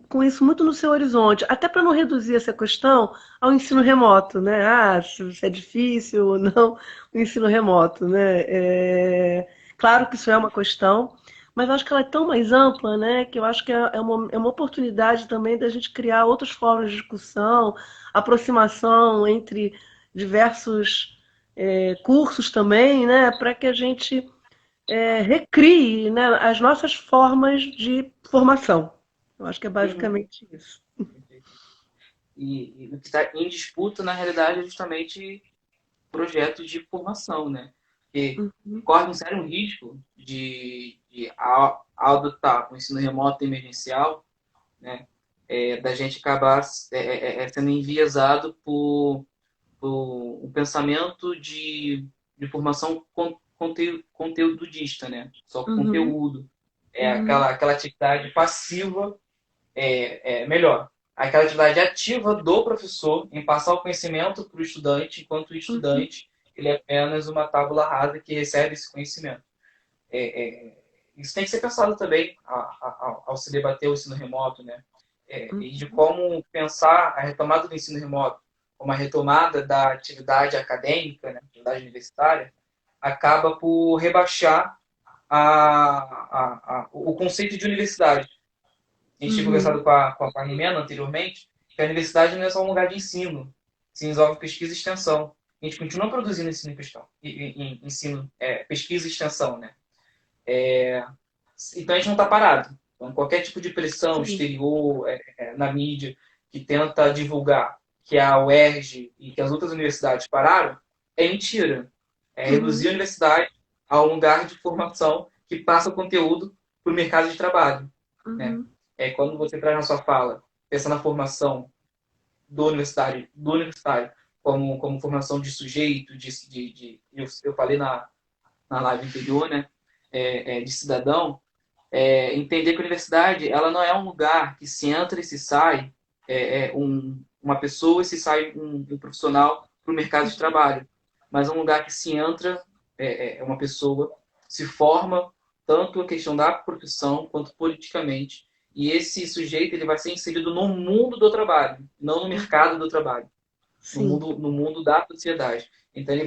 S3: com isso muito no seu horizonte, até para não reduzir essa questão ao ensino remoto, né? Ah, se é difícil ou não o ensino remoto, né? Claro que isso é uma questão, mas eu acho que ela é tão mais ampla, né? Que eu acho que é uma oportunidade também da gente criar outras formas de discussão, aproximação entre diversos cursos também, né? Para que a gente recrie, né, as nossas formas de formação. Eu acho que é basicamente isso.
S1: E o que está em disputa, na realidade, é justamente projetos de formação, né? Porque corre um sério risco ao adotar o ensino remoto emergencial, né? Da gente acabar sendo enviesado por um pensamento de formação conteudista, né? Só conteúdo. Aquela atividade passiva melhor. Aquela atividade ativa do professor em passar o conhecimento para o estudante, enquanto o estudante ele é apenas uma tábula rasa que recebe esse conhecimento. Isso tem que ser pensado também ao se debater o ensino remoto, né? E de como pensar a retomada do ensino remoto como a retomada da atividade acadêmica, né, atividade universitária, acaba por rebaixar o conceito de universidade. A gente tinha
S3: Uhum.
S1: conversado com a Rimena anteriormente, que a universidade não é só um lugar de ensino, se envolve pesquisa e extensão. A gente continua produzindo ensino e questão, ensino, pesquisa e extensão, né? Então a gente não está parado. Então, qualquer tipo de pressão
S3: Sim.
S1: exterior na mídia que tenta divulgar que a UERJ e que as outras universidades pararam, é mentira. É reduzir a
S3: Uhum.
S1: universidade a um lugar de formação que passa o conteúdo para o mercado de trabalho, né?
S3: Uhum.
S1: Quando você traz na sua fala, pensando na formação do universitário como formação de sujeito, eu falei na live anterior, né? De cidadão, entender que a universidade ela não é um lugar que se entra e se sai uma pessoa e se sai um profissional para o mercado de trabalho, mas é um lugar que se entra uma pessoa, se forma tanto a questão da profissão quanto politicamente, e esse sujeito ele vai ser inserido no mundo do trabalho, não no mercado do trabalho,
S3: Sim.
S1: no mundo da sociedade. Então ele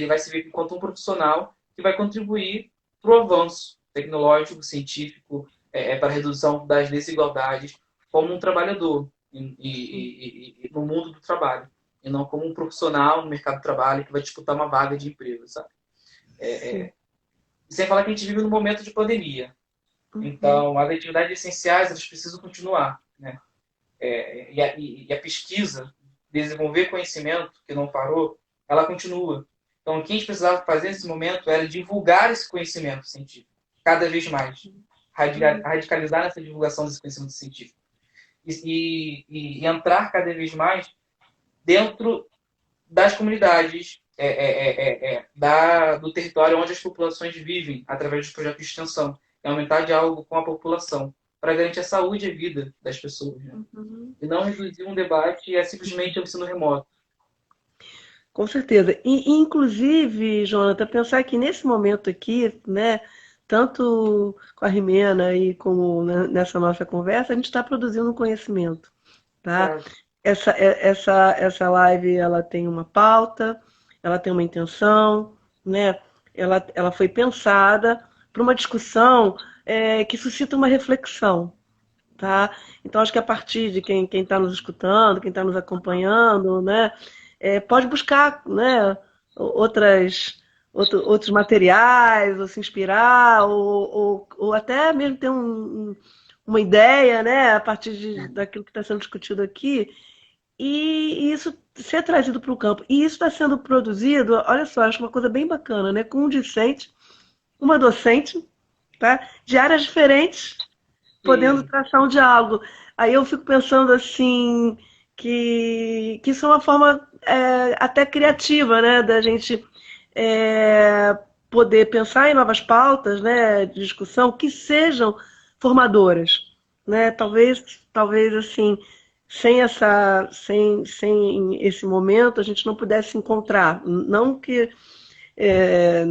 S1: vai se ver enquanto um profissional que vai contribuir para o avanço tecnológico, científico, para a redução das desigualdades, como um trabalhador
S3: Sim.
S1: no mundo do trabalho, e não como um profissional no mercado do trabalho que vai disputar uma vaga de emprego, sabe?
S3: Sim.
S1: E sem falar que a gente vive num momento de pandemia.
S3: Uhum.
S1: Então, as atividades essenciais elas precisam continuar, né? E a pesquisa, desenvolver conhecimento que não parou, ela continua. Então, o que a gente precisava fazer nesse momento era divulgar esse conhecimento científico, cada vez mais.
S3: Uhum.
S1: Radicalizar essa divulgação desse conhecimento científico. E entrar cada vez mais dentro das comunidades, do território onde as populações vivem, através dos projetos de extensão. É aumentar diálogo com a população, para garantir a saúde e a vida das pessoas. Né?
S3: Uhum.
S1: E não reduzir um debate a simplesmente ao ensino remoto.
S3: Com certeza. Inclusive, Jonathan, pensar que nesse momento aqui, né, tanto com a Rimena e como nessa nossa conversa, a gente está produzindo um conhecimento, tá?
S1: Exato.
S3: Essa live, ela tem uma pauta, ela tem uma intenção, né? Ela foi pensada para uma discussão que suscita uma reflexão, tá? Então, acho que a partir de quem está nos escutando, quem está nos acompanhando, né, pode buscar, né, outros materiais, ou se inspirar, ou até mesmo ter uma ideia, né, a partir daquilo que está sendo discutido aqui, e isso ser trazido para o campo. E isso está sendo produzido, olha só, acho uma coisa bem bacana, né, com um discente, uma docente, tá, de áreas diferentes, podendo
S1: Sim,
S3: traçar um diálogo. Aí eu fico pensando assim que isso é uma forma até criativa, né, da gente poder pensar em novas pautas, né, de discussão que sejam formadoras, né? Talvez assim, sem esse momento a gente não pudesse encontrar, não que é,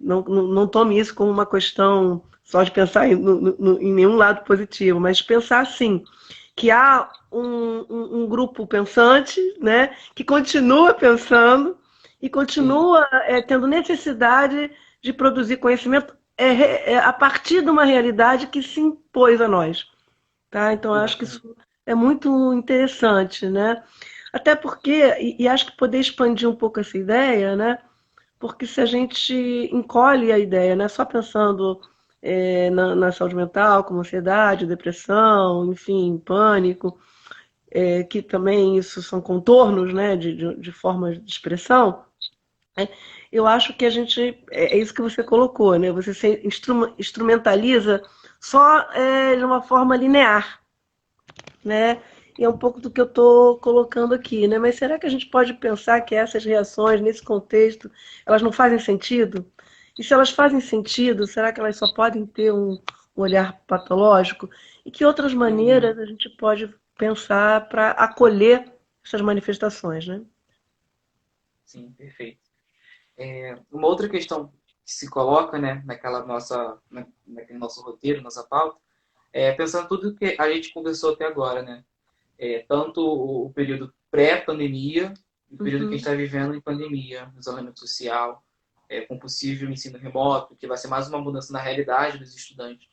S3: não tome isso como uma questão só de pensar em nenhum lado positivo, mas de pensar assim, que há um grupo pensante, né, que continua pensando e
S1: sim,
S3: continua tendo necessidade de produzir conhecimento a partir de uma realidade que se impôs a nós. Tá? Então, eu acho que
S1: exatamente.
S3: isso é muito interessante, né? Até porque, e acho que poder expandir um pouco essa ideia, né? Porque se a gente encolhe a ideia, né, só pensando na saúde mental, como ansiedade, depressão, enfim, pânico, que também isso são contornos, né, de formas de expressão, né, eu acho que a gente, é isso que você colocou, né, você se instrumentaliza só de uma forma linear, né? E é um pouco do que eu estou colocando aqui, né? Mas será que a gente pode pensar que essas reações, nesse contexto, elas não fazem sentido? E se elas fazem sentido, será que elas só podem ter um olhar patológico? E que outras
S1: Uhum.
S3: maneiras a gente pode pensar para acolher essas manifestações, né?
S1: Sim, perfeito. Uma outra questão que se coloca, né, naquele nosso roteiro, nossa pauta, pensando tudo que a gente conversou até agora, né? Tanto o período pré-pandemia e o período que a gente
S3: Uhum,
S1: está vivendo em pandemia, isolamento social. com possível ensino remoto, que vai ser mais uma mudança na realidade dos estudantes.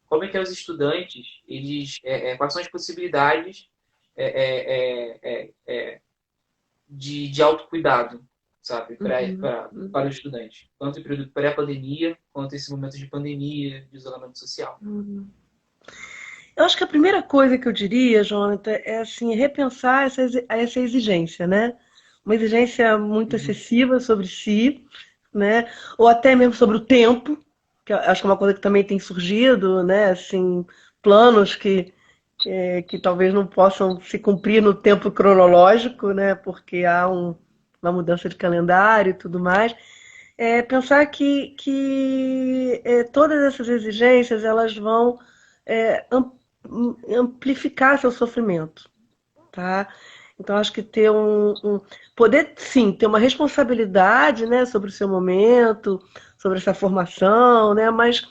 S1: Como é que os estudantes, quais são as possibilidades de autocuidado, sabe, para o estudante, tanto em período pré-pandemia, quanto esse momento de pandemia, de isolamento social.
S3: Eu acho que a primeira coisa que eu diria, Jonathan, é assim, repensar essa exigência, né? Uma exigência muito excessiva sobre si, né? Ou até mesmo sobre o tempo, que eu acho que é uma coisa que também tem surgido, né? Assim, planos que talvez não possam se cumprir no tempo cronológico, né? Porque há uma mudança de calendário e tudo mais. Pensar que todas essas exigências elas vão amplificar seu sofrimento, tá? Então acho que ter poder sim ter uma responsabilidade, né, sobre o seu momento, sobre essa formação, né, mas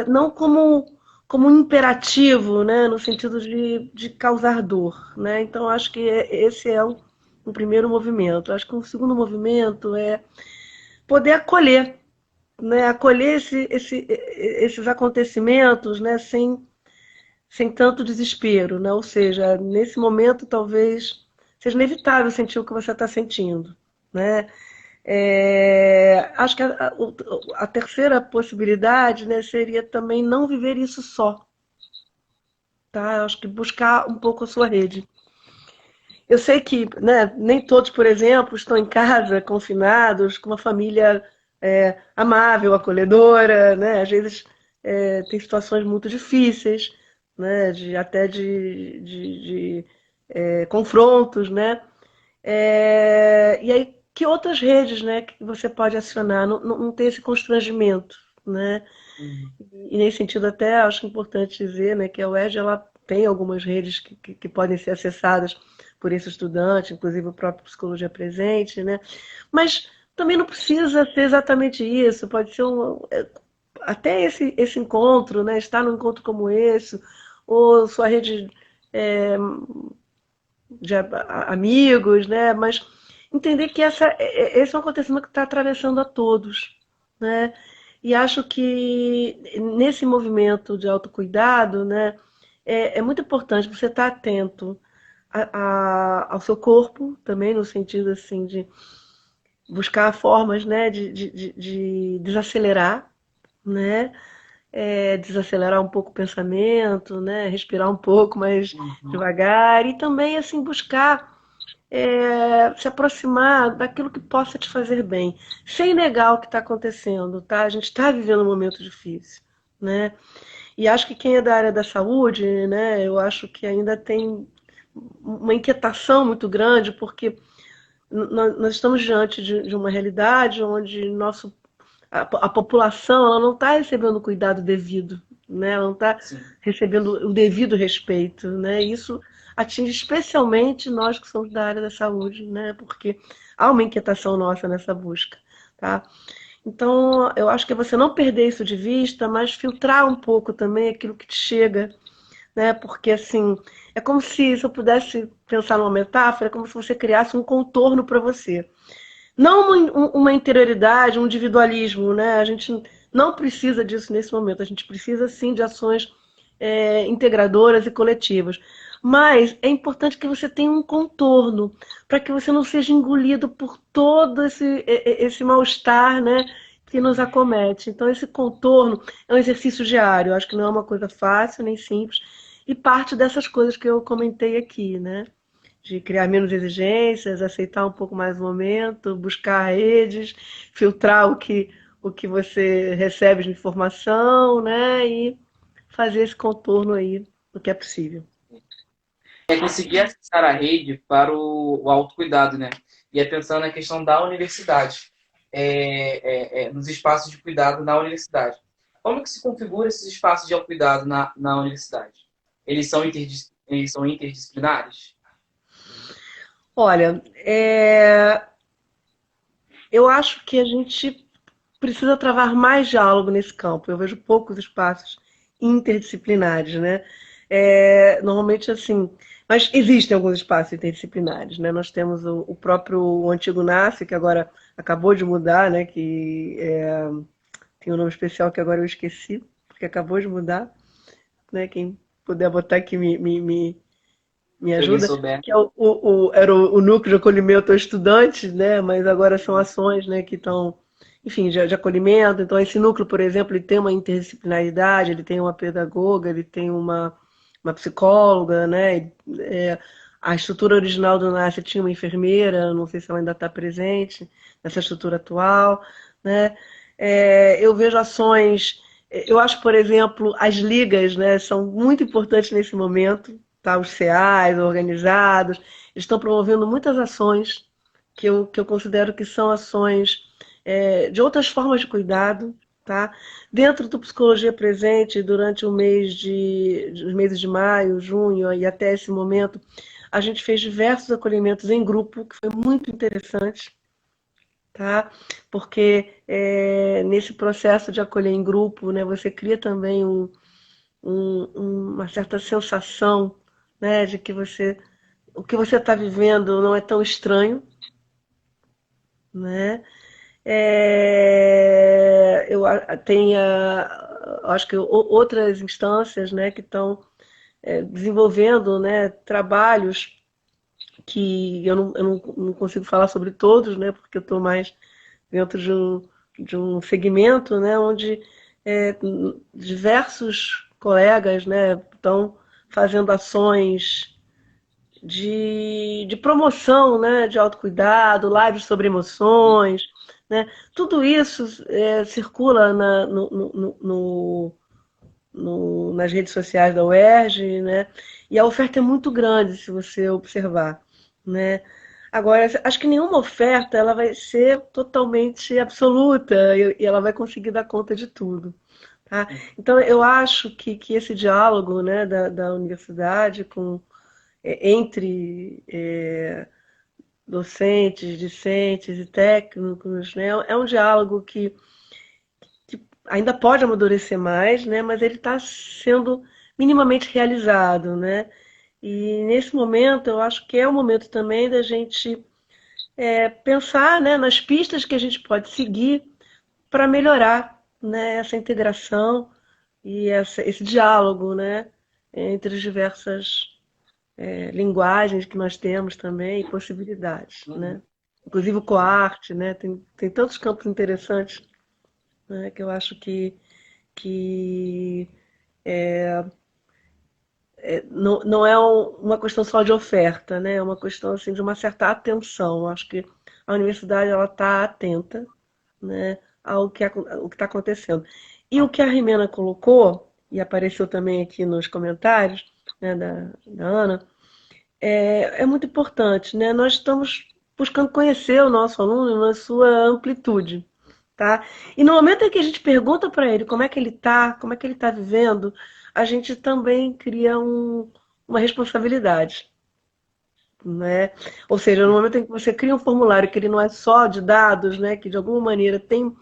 S3: não como um imperativo, né, no sentido de causar dor, né? Então acho que esse é um primeiro movimento. Acho que um segundo movimento é poder acolher, né, acolher esses acontecimentos, né, sem tanto desespero, né? Ou seja, nesse momento talvez seja inevitável sentir o que você está sentindo, né? Acho que a terceira possibilidade, né, seria também não viver isso só, tá? Acho que buscar um pouco a sua rede. Eu sei que, né, nem todos, por exemplo, estão em casa, confinados, com uma família amável, acolhedora, né? Às vezes tem situações muito difíceis, né? Até de confrontos, né? E aí, que outras redes, né, que você pode acionar? Não ter esse constrangimento, né? E nesse sentido até acho importante dizer, né, que a UERJ ela tem algumas redes que podem ser acessadas por esse estudante, inclusive o próprio Psicologia Presente, né? Mas também não precisa ser exatamente isso, pode ser até esse encontro, né? Estar num encontro como esse, ou sua rede de amigos, né? Mas entender que esse é um acontecimento que está atravessando a todos, né? E acho que nesse movimento de autocuidado, né, é muito importante você estar atento ao seu corpo também, no sentido assim de buscar formas, né, de desacelerar, né, desacelerar um pouco o pensamento, né, respirar um pouco mais devagar e também assim buscar se aproximar daquilo que possa te fazer bem, sem negar o que está acontecendo, tá? A gente está vivendo um momento difícil, né? E acho que quem é da área da saúde, né, eu acho que ainda tem uma inquietação muito grande, porque nós estamos diante de uma realidade onde a população ela não está recebendo o cuidado devido, né? Ela não está recebendo o devido respeito, né? Isso atinge especialmente nós que somos da área da saúde, né? Porque há uma inquietação nossa nessa busca, tá? Então, eu acho que é você não perder isso de vista, mas filtrar um pouco também aquilo que te chega, né? Porque assim, é como se eu pudesse pensar numa metáfora, é como se você criasse um contorno para você. Não uma interioridade, um individualismo, né? A gente não precisa disso nesse momento. A gente precisa sim de ações integradoras e coletivas. Mas é importante que você tenha um contorno para que você não seja engolido por todo esse mal-estar, né, que nos acomete. Então, esse contorno é um exercício diário. Eu acho que não é uma coisa fácil nem simples. E parte dessas coisas que eu comentei aqui, né? De criar menos exigências, aceitar um pouco mais o momento, buscar redes, filtrar o que você recebe de informação, né? E fazer esse contorno aí do que é possível.
S1: Conseguir acessar a rede para o autocuidado, né? E pensando na questão da universidade, nos espaços de cuidado na universidade. Como que se configura esses espaços de autocuidado na universidade? Eles são interdisciplinares?
S3: Olha, eu acho que a gente precisa travar mais diálogo nesse campo. Eu vejo poucos espaços interdisciplinares, né? Normalmente, assim, mas existem alguns espaços interdisciplinares, né? Nós temos o próprio Antigo NACE, que agora acabou de mudar, né? Que tem um nome especial que agora eu esqueci, porque acabou de mudar, né? Quem puder botar aqui me
S1: Se alguém
S3: ajuda,
S1: souber.
S3: que é era o núcleo de acolhimento ao estudante, né? Mas agora são ações, né, que estão, enfim, de acolhimento. Então, esse núcleo, por exemplo, ele tem uma interdisciplinaridade, ele tem uma pedagoga, ele tem uma psicóloga, né? A estrutura original do NASC tinha uma enfermeira, não sei se ela ainda está presente nessa estrutura atual, né? Eu vejo ações, eu acho, por exemplo, as ligas, né, são muito importantes nesse momento, tá? Os CEAs organizados, eles estão promovendo muitas ações que eu considero que são ações de outras formas de cuidado, tá? Dentro do Psicologia Presente, durante os meses de maio, junho e até esse momento, a gente fez diversos acolhimentos em grupo, que foi muito interessante, tá? Porque nesse processo de acolher em grupo, né, você cria também uma certa sensação, né, de que o que você está vivendo não é tão estranho, né? Eu tenho, acho que outras instâncias, né, que estão desenvolvendo, né, trabalhos que eu não consigo falar sobre todos, né, porque eu estou mais dentro de um segmento, né, onde é, diversos colegas, né, estão fazendo ações de promoção, né, de autocuidado, lives sobre emoções, né, tudo isso circula nas redes sociais da UERJ, né, e a oferta é muito grande, se você observar, né. Agora, acho que nenhuma oferta ela vai ser totalmente absoluta e ela vai conseguir dar conta de tudo. Tá? Então, eu acho que esse diálogo, né, da universidade entre docentes, discentes e técnicos, né, é um diálogo que ainda pode amadurecer mais, né, mas ele está sendo minimamente realizado. Né? E nesse momento, eu acho que é o momento também da gente pensar, né, nas pistas que a gente pode seguir para melhorar, né, essa integração e esse diálogo, né, entre as diversas linguagens que nós temos também e possibilidades, né?
S1: Uhum.
S3: Inclusive o coarte, né? Tem tantos campos interessantes, né, que eu acho que não é uma questão só de oferta, né? É uma questão assim, de uma certa atenção. Eu acho que a universidade ela está atenta, né, ao que está acontecendo. E o que a Rimena colocou, e apareceu também aqui nos comentários, né, da Ana, é muito importante, né? Nós estamos buscando conhecer o nosso aluno na sua amplitude, tá? E no momento em que a gente pergunta para ele como é que ele está, como é que ele está vivendo, a gente também cria uma responsabilidade, né? Ou seja, no momento em que você cria um formulário que ele não é só de dados, né, que de alguma maneira tem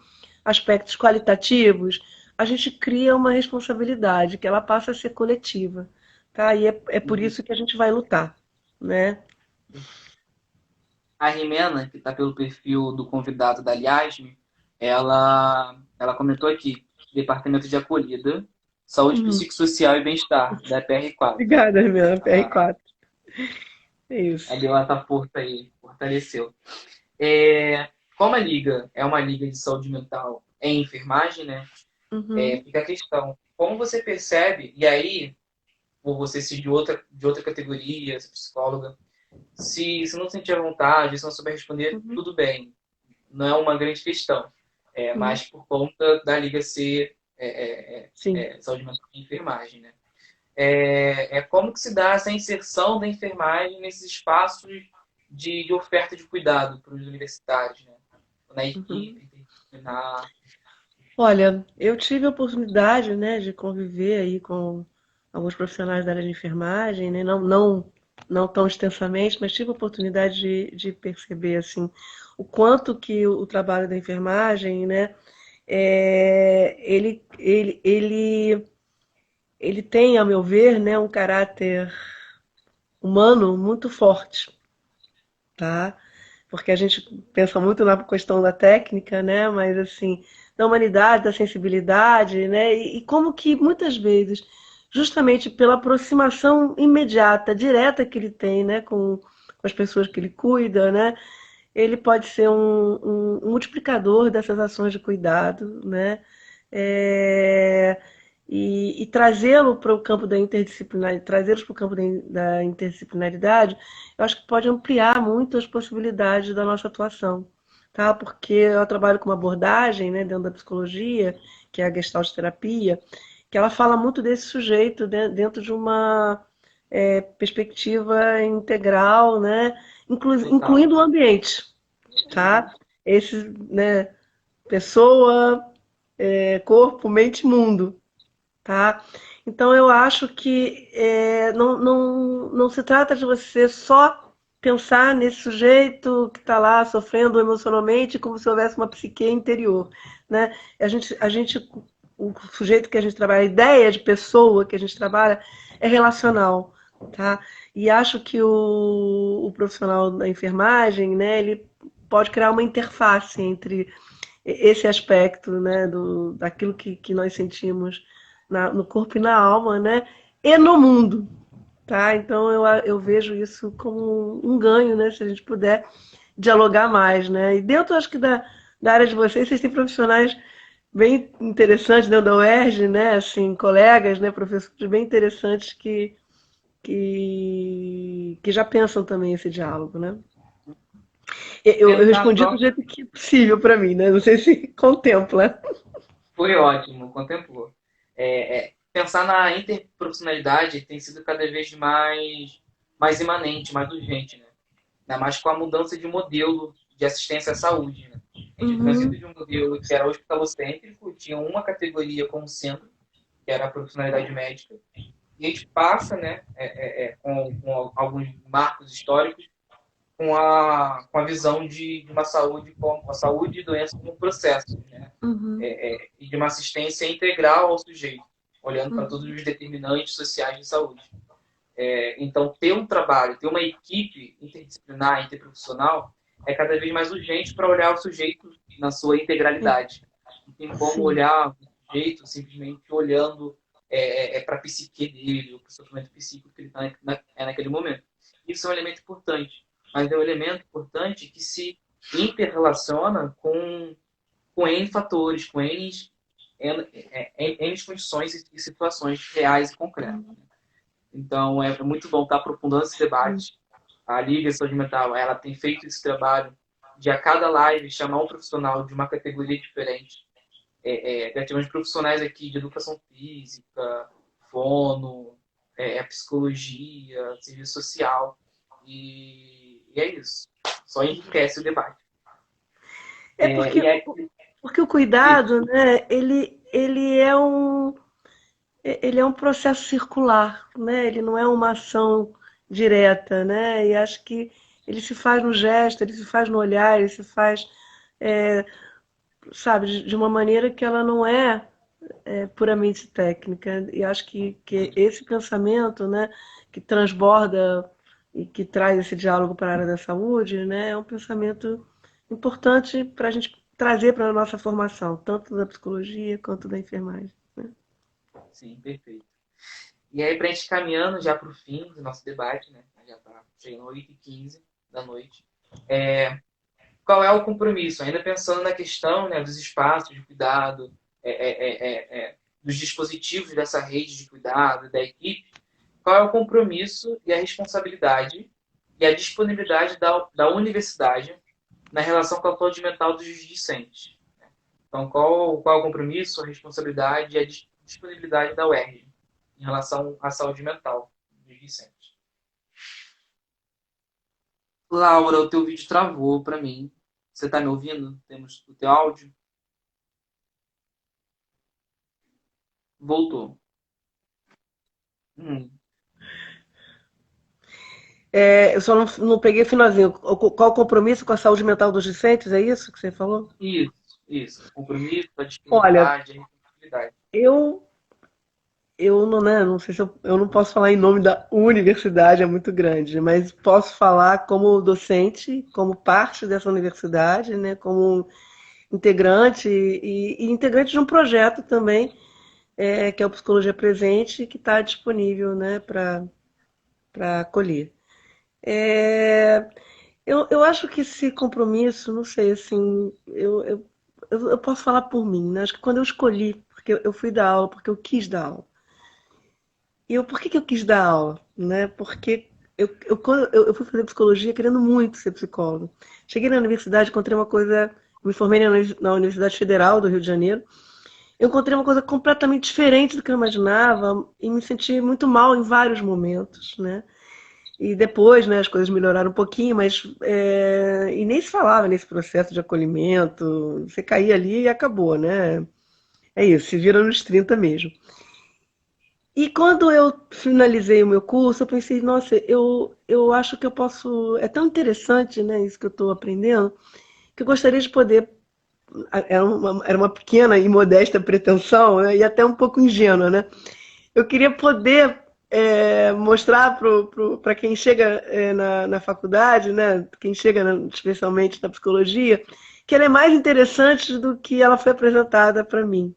S3: aspectos qualitativos, a gente cria uma responsabilidade que ela passa a ser coletiva, tá? E é por
S1: Uhum.
S3: isso que a gente vai lutar, né?
S1: A Rimena, que está pelo perfil do convidado da Liasme, ela comentou aqui, Departamento de Acolhida, Saúde Psicossocial e Bem-Estar, da PR4.
S3: Obrigada, minha
S1: Ah,
S3: PR4. É isso.
S1: deu essa força aí, fortaleceu. Como a liga é uma liga de saúde mental em enfermagem, né?
S3: Uhum,
S1: Fica a questão, como você percebe, e aí, por você ser de outra categoria, ser psicóloga, se não sentir à vontade, se não souber responder,
S3: uhum,
S1: tudo bem. Não é uma grande questão.
S3: uhum.
S1: Mas por conta da liga ser
S3: Sim.
S1: saúde mental e enfermagem, né? Como que se dá essa inserção da enfermagem nesses espaços de oferta de cuidado para os universitários, né? Na
S3: Uhum.
S1: equipe, interdisciplinar.
S3: Olha, eu tive a oportunidade, né, de conviver aí com alguns profissionais da área de enfermagem, né, não tão extensamente, mas tive a oportunidade de perceber assim o quanto que o trabalho da enfermagem, né, ele tem, a meu ver, né, um caráter humano muito forte, tá? porque a gente pensa muito na questão da técnica, né? Mas assim, da humanidade, da sensibilidade, né? E como que muitas vezes, justamente pela aproximação imediata, direta que ele tem, né, com as pessoas que ele cuida, né? Ele pode ser um multiplicador dessas ações de cuidado, né? É, e trazê-lo para o campo da interdisciplinaridade, trazê-los para o campo da interdisciplinaridade, eu acho que pode ampliar muito as possibilidades da nossa atuação, tá? Porque eu trabalho com uma abordagem, né, dentro da psicologia, que é a Gestalt terapia, que ela fala muito desse sujeito dentro de uma perspectiva integral, né,
S1: Total.
S3: incluindo o ambiente,
S1: Uhum.
S3: tá? Esse, né, pessoa, corpo, mente, mundo, tá? Então eu acho que não se trata de você só pensar nesse sujeito que está lá sofrendo emocionalmente como se houvesse uma psique interior, né? O sujeito que a gente trabalha, a ideia de pessoa que a gente trabalha é relacional, tá? E acho que o profissional da enfermagem, né, ele pode criar uma interface entre esse aspecto, né, daquilo que nós sentimos no corpo e na alma, né, e no mundo, tá? Então eu vejo isso como um ganho, né, se a gente puder dialogar mais, né? E dentro, acho que da área de vocês têm profissionais bem interessantes dentro da UERJ, né, assim, colegas, né, professores bem interessantes que já pensam também esse diálogo, né? Eu
S1: Pensar
S3: respondi do
S1: próximo
S3: jeito que é possível para mim, né? Não sei se contempla.
S1: foi ótimo, contemplou. Pensar na interprofissionalidade tem sido cada vez mais imanente, mais urgente, né? Ainda mais com a mudança de modelo de assistência à saúde, né? A gente transita
S3: Uhum,
S1: de um modelo que era hospitalocêntrico, tinha uma categoria como centro, que era a profissionalidade médica, e a gente passa, né, com alguns marcos históricos, com a visão de uma saúde como a saúde e doença como um processo, né?
S3: uhum,
S1: E de uma assistência integral ao sujeito, olhando para todos
S3: uhum.
S1: os determinantes sociais de saúde. Então, ter um trabalho, ter uma equipe interdisciplinar, interprofissional, é cada vez mais urgente para olhar o sujeito na sua integralidade. Não tem como
S3: Sim.
S1: olhar o sujeito simplesmente olhando para a psique dele, ou para o sofrimento psíquico que ele está naquele momento. Isso é um elemento importante, mas é um elemento importante que se interrelaciona com N fatores, com N condições e situações reais e concretas. Então, é muito bom estar aprofundando esse debate. A Liga de Saúde Mental, ela tem feito esse trabalho de a cada live chamar um profissional de uma categoria diferente. Já tivemos profissionais aqui de educação física, fono, psicologia, serviço social. E é isso. Só enriquece o debate.
S3: É
S1: E aí,
S3: porque o cuidado, né, ele é um processo circular, né? Ele não é uma ação direta, né? E acho que ele se faz no gesto, ele se faz no olhar, ele se faz, sabe, de uma maneira que ela não é puramente técnica. E acho que esse pensamento, né, que transborda e que traz esse diálogo para a área da saúde, né, é um pensamento importante para a gente trazer para a nossa formação, tanto da psicologia quanto da enfermagem. Né?
S1: sim, perfeito. E aí, para a gente caminhando já para o fim do nosso debate, né? Já está chegando 8h15 da noite. Qual é o compromisso? Ainda pensando na questão, né, dos espaços de cuidado, dos dispositivos dessa rede de cuidado, da equipe, qual é o compromisso e a responsabilidade e a disponibilidade da universidade na relação com a saúde mental dos discentes? Então, qual é o compromisso, a responsabilidade e a disponibilidade da UERJ em relação à saúde mental dos discentes? Laura, o teu vídeo travou para mim. Você está me ouvindo? Temos o teu áudio? Voltou. Hum.
S3: Eu só não peguei o finalzinho. Qual o compromisso com a saúde mental dos discentes? É isso que você falou?
S1: Isso, isso. Compromisso, a
S3: Olha,
S1: disponibilidade, a responsabilidade.
S3: eu eu não, né, não sei se eu não posso falar em nome da universidade, é muito grande, mas posso falar como docente, como parte dessa universidade, né, como integrante e integrante de um projeto também, que é o Psicologia Presente, que está disponível, né, para acolher. É, eu acho que esse compromisso, não sei, assim, eu posso falar por mim, né? Acho que quando eu escolhi, porque eu fui dar aula, porque eu quis dar aula. Por que que eu quis dar aula? Né? Porque quando eu fui fazer psicologia querendo muito ser psicólogo. Cheguei na universidade, encontrei uma coisa, me formei na Universidade Federal do Rio de Janeiro, eu encontrei uma coisa completamente diferente do que eu imaginava e me senti muito mal em vários momentos, né? E depois, né, as coisas melhoraram um pouquinho, mas e nem se falava nesse processo de acolhimento. Você caía ali e acabou, né? É isso, se vira nos 30 mesmo. E quando eu finalizei o meu curso, eu pensei, nossa, eu acho que eu posso. É tão interessante, né, isso que eu estou aprendendo, que eu gostaria de poder. Era uma pequena e modesta pretensão, né, e até um pouco ingênua, né? Eu queria poder mostrar para quem chega na faculdade, né, quem chega especialmente na psicologia, que ela é mais interessante do que ela foi apresentada para mim,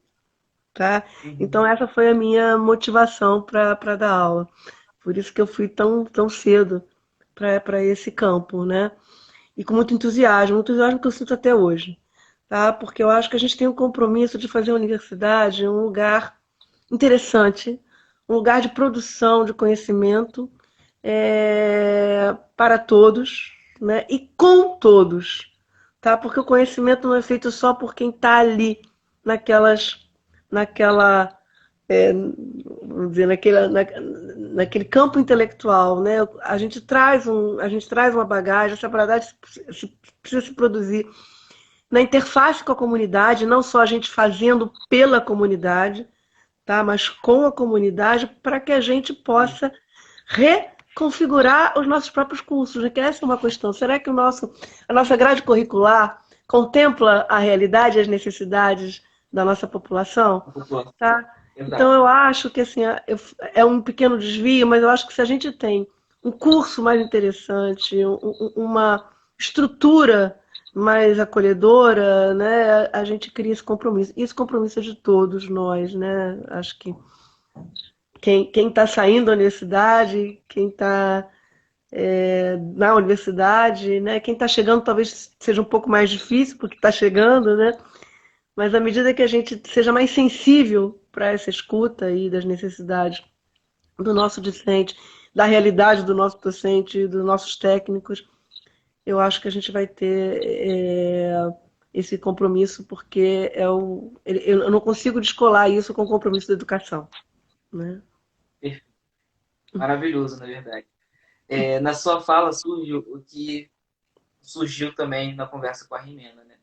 S3: tá? Então
S1: Uhum.
S3: essa foi a minha motivação para dar aula. Por isso que eu fui tão cedo para esse campo, né? E com muito entusiasmo que eu sinto até hoje, tá? Porque eu acho que a gente tem um compromisso de fazer a universidade um lugar interessante, um lugar de produção de conhecimento para todos, né? E com todos, tá? Porque o conhecimento não é feito só por quem está ali naquela, vamos dizer, naquele campo intelectual, né? A gente traz uma bagagem, essa bagagem precisa se produzir na interface com a comunidade, não só a gente fazendo pela comunidade, tá? Mas com a comunidade para que a gente possa reconfigurar os nossos próprios cursos. Que essa é uma questão. Será que a nossa grade curricular contempla a realidade e as necessidades da nossa população?
S1: A população.
S3: Tá? Então
S1: Exato.
S3: eu acho que assim, é um pequeno desvio, mas eu acho que se a gente tem um curso mais interessante, uma estrutura mais acolhedora, né, a gente cria esse compromisso. E esse compromisso é de todos nós, né? Acho que quem está saindo da universidade, quem está na universidade, né? Quem está chegando talvez seja um pouco mais difícil, porque está chegando, né? Mas à medida que a gente seja mais sensível para essa escuta aí das necessidades do nosso docente, da realidade do nosso docente, dos nossos técnicos, eu acho que a gente vai ter esse compromisso, porque eu não consigo descolar isso com o compromisso da educação, né?
S1: Perfeito. Maravilhoso, na verdade. Na sua fala surgiu o que surgiu também na conversa com a Rimena, né?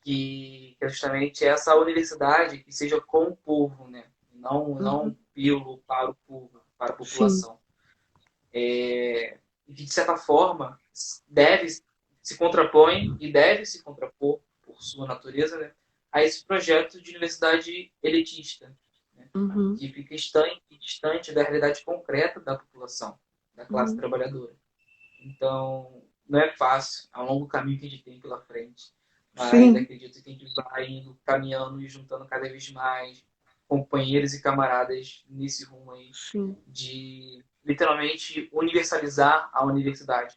S1: Que é justamente essa universidade que seja com o povo, né? Não
S3: Uhum.
S1: pelo, para o povo, para a
S3: Sim,
S1: população. E que, de certa forma, deve se contrapõe e deve se contrapor, por sua natureza, né, a esse projeto de universidade elitista, né,
S3: uhum,
S1: que fica distante da realidade concreta da população, da classe
S3: uhum.
S1: trabalhadora. Então, não é fácil, é um longo caminho que a gente tem pela frente, mas
S3: Sim,
S1: acredito que a gente vai indo, caminhando e juntando cada vez mais companheiros e camaradas nesse rumo aí
S3: sim.
S1: de literalmente universalizar a universidade.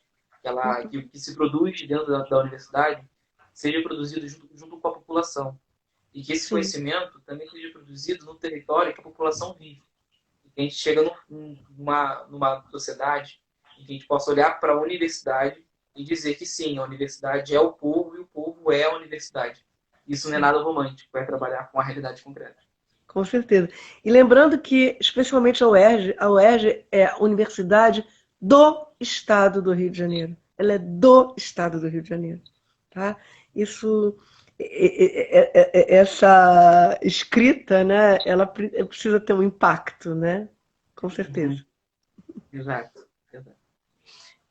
S1: Que o que se produz dentro da universidade seja produzido junto com a população. E que esse
S3: Sim,
S1: conhecimento também seja produzido no território que a população vive. E que a gente chega numa sociedade em que a gente possa olhar para a universidade e dizer que sim, a universidade é o povo e o povo é a universidade. Isso não é
S3: sim.
S1: nada romântico, é trabalhar com a realidade concreta.
S3: Com certeza. E lembrando que, especialmente a UERJ é a Universidade do Estado do Rio de Janeiro. Ela é do Estado do Rio de Janeiro. Tá? Isso, essa escrita, né, ela precisa ter um impacto, né? Com certeza.
S1: Uhum. Exato. Exato.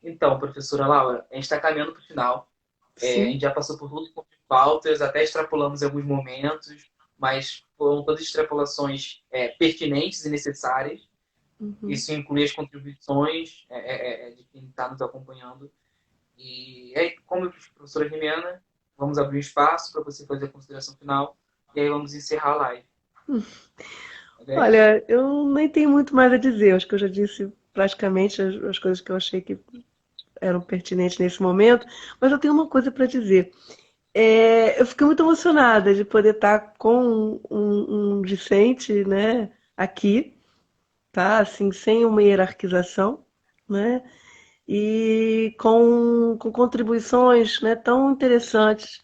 S1: Então, professora Laura, a gente está caminhando para o final. A
S3: Sim.
S1: gente já passou por tudo com pautas, até extrapolamos em alguns momentos, mas foram todas extrapolações pertinentes e necessárias.
S3: Uhum.
S1: Isso inclui as contribuições de quem está nos acompanhando. E como professora Jimena, vamos abrir um espaço para você fazer a consideração final e aí vamos encerrar a live. Okay?
S3: Olha, eu nem tenho muito mais a dizer. Acho que eu já disse praticamente as coisas que eu achei que eram pertinentes nesse momento, mas eu tenho uma coisa para dizer. Eu fiquei muito emocionada de poder estar com um discente, né, aqui, tá? Assim, sem uma hierarquização, né? E com contribuições, né, tão interessantes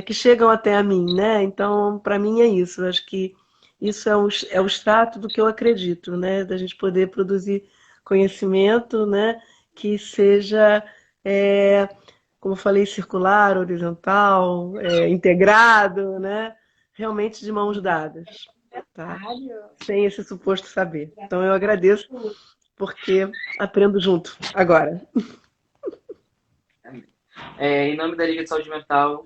S3: que chegam até a mim, né? Então, para mim é isso. Eu acho que isso é o extrato do que eu acredito, né? Da gente poder produzir conhecimento, né? Que seja, como eu falei, circular, horizontal, integrado, né? Realmente de mãos dadas, tá? Sem esse suposto saber. Então, eu agradeço porque aprendo junto agora.
S1: Em nome da Liga de Saúde Mental,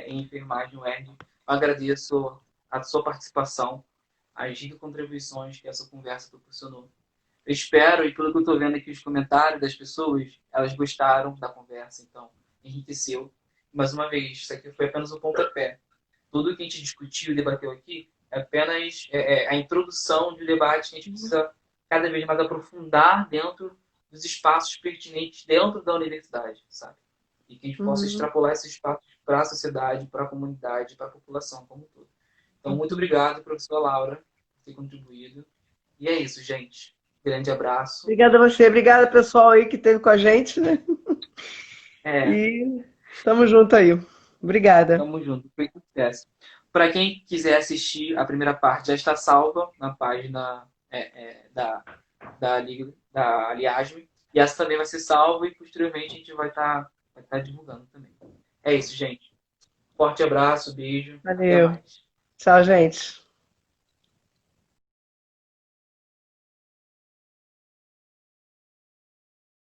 S1: em enfermagem UERJ, eu agradeço a sua participação, as ricas contribuições que essa conversa proporcionou. Eu espero, e pelo que eu estou vendo aqui os comentários das pessoas, elas gostaram da conversa, então enriqueceu. Mais uma vez, isso aqui foi apenas um pontapé. Tudo que a gente discutiu e debateu aqui é apenas a introdução de debate que a gente precisa cada vez mais aprofundar dentro dos espaços pertinentes dentro da universidade, sabe? E que a gente possa extrapolar esses espaços para a sociedade, para a comunidade, para a população como um todo. Então, muito obrigado, professora Laura, por ter contribuído. E é isso, gente. Grande abraço.
S3: Obrigada a você, obrigada pessoal aí que esteve com a gente, né? E tamo junto aí. Obrigada.
S1: Tamo junto, foi sucesso. Para quem quiser assistir, a primeira parte já está salva na página da Liga da Aliasme. E essa também vai ser salva e posteriormente a gente vai estar divulgando também. É isso, gente. Forte abraço, beijo.
S3: Valeu.
S1: Até mais.
S3: Tchau, gente.